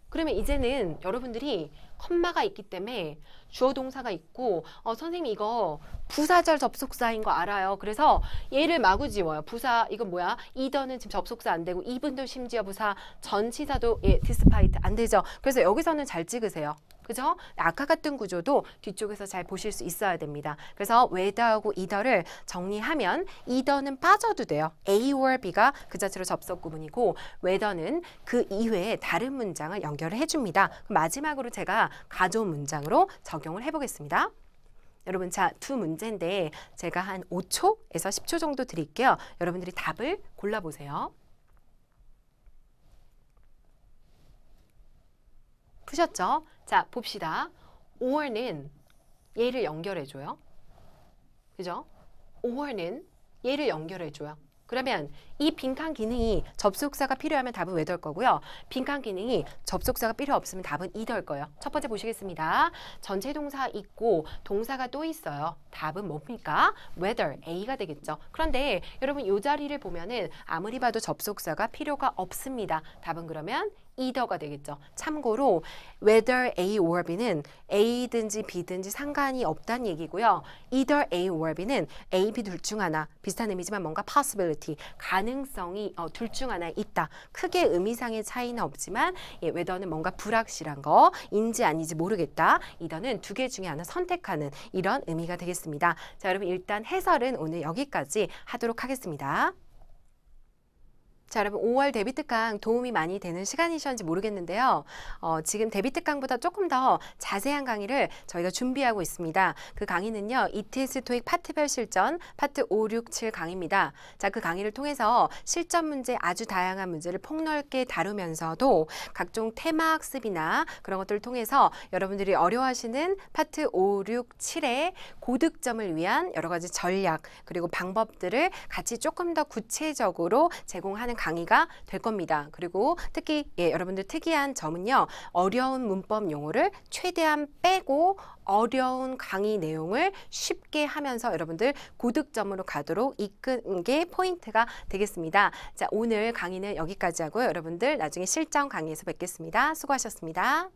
그러면 이제는 여러분들이 컴마가 있기 때문에 주어 동사가 있고 선생님 이거 부사절 접속사인 거 알아요. 그래서 얘를 마구 지워요. 부사 이건 뭐야? either는 지금 접속사 안 되고 이분도 심지어 부사 전치사도 despite 안 되죠. 그래서 여기서는 잘 찍으세요. 그죠? 아까 같은 구조도 뒤쪽에서 잘 보실 수 있어야 됩니다. 그래서 whether하고 either를 정리하면 either는 빠져도 돼요. A or B가 그 자체로 접속 구문이고 whether는 그 이외에 다른 문장을 연결을 해줍니다. 그럼 마지막으로 제가 가져온 문장으로 적용을 해보겠습니다. 여러분 자, 두 문제인데 제가 한 5초에서 10초 정도 드릴게요. 여러분들이 답을 골라보세요. 푸셨죠? 자, 봅시다. or는 얘를 연결해줘요. 그죠? or는 얘를 연결해줘요. 그러면 이 빈칸 기능이 접속사가 필요하면 답은 whether 거고요. 빈칸 기능이 접속사가 필요 없으면 답은 either 거예요. 첫 번째 보시겠습니다. 전체 동사 있고 동사가 또 있어요. 답은 뭡니까? whether, A가 되겠죠. 그런데 여러분 이 자리를 보면은 아무리 봐도 접속사가 필요가 없습니다. 답은 그러면 either가 되겠죠. 참고로 whether A or B는 A든지 B든지 상관이 없다는 얘기고요. either A or B는 A, B 둘 중 하나 비슷한 의미지만 뭔가 possibility, 가능성이 둘 중 하나 있다. 크게 의미상의 차이는 없지만 whether는 뭔가 불확실한 거, 인지 아닌지 모르겠다. either는 두 개 중에 하나 선택하는 이런 의미가 되겠습니다. 자, 여러분 일단 해설은 오늘 여기까지 하도록 하겠습니다. 자, 여러분 5월 데뷔 특강 도움이 많이 되는 시간이셨는지 모르겠는데요. 지금 데뷔 특강보다 조금 더 자세한 강의를 저희가 준비하고 있습니다. 그 강의는요. ETS 토익 파트별 실전 파트 5, 6, 7 강의입니다. 자, 그 강의를 통해서 실전 문제 아주 다양한 문제를 폭넓게 다루면서도 각종 테마 학습이나 그런 것들을 통해서 여러분들이 어려워하시는 파트 5, 6, 7의 고득점을 위한 여러 가지 전략 그리고 방법들을 같이 조금 더 구체적으로 제공하는 강의가 될 겁니다. 그리고 특히 여러분들 특이한 점은요. 어려운 문법 용어를 최대한 빼고 어려운 강의 내용을 쉽게 하면서 여러분들 고득점으로 가도록 이끄는 게 포인트가 되겠습니다. 자, 오늘 강의는 여기까지 하고요. 여러분들 나중에 실전 강의에서 뵙겠습니다. 수고하셨습니다.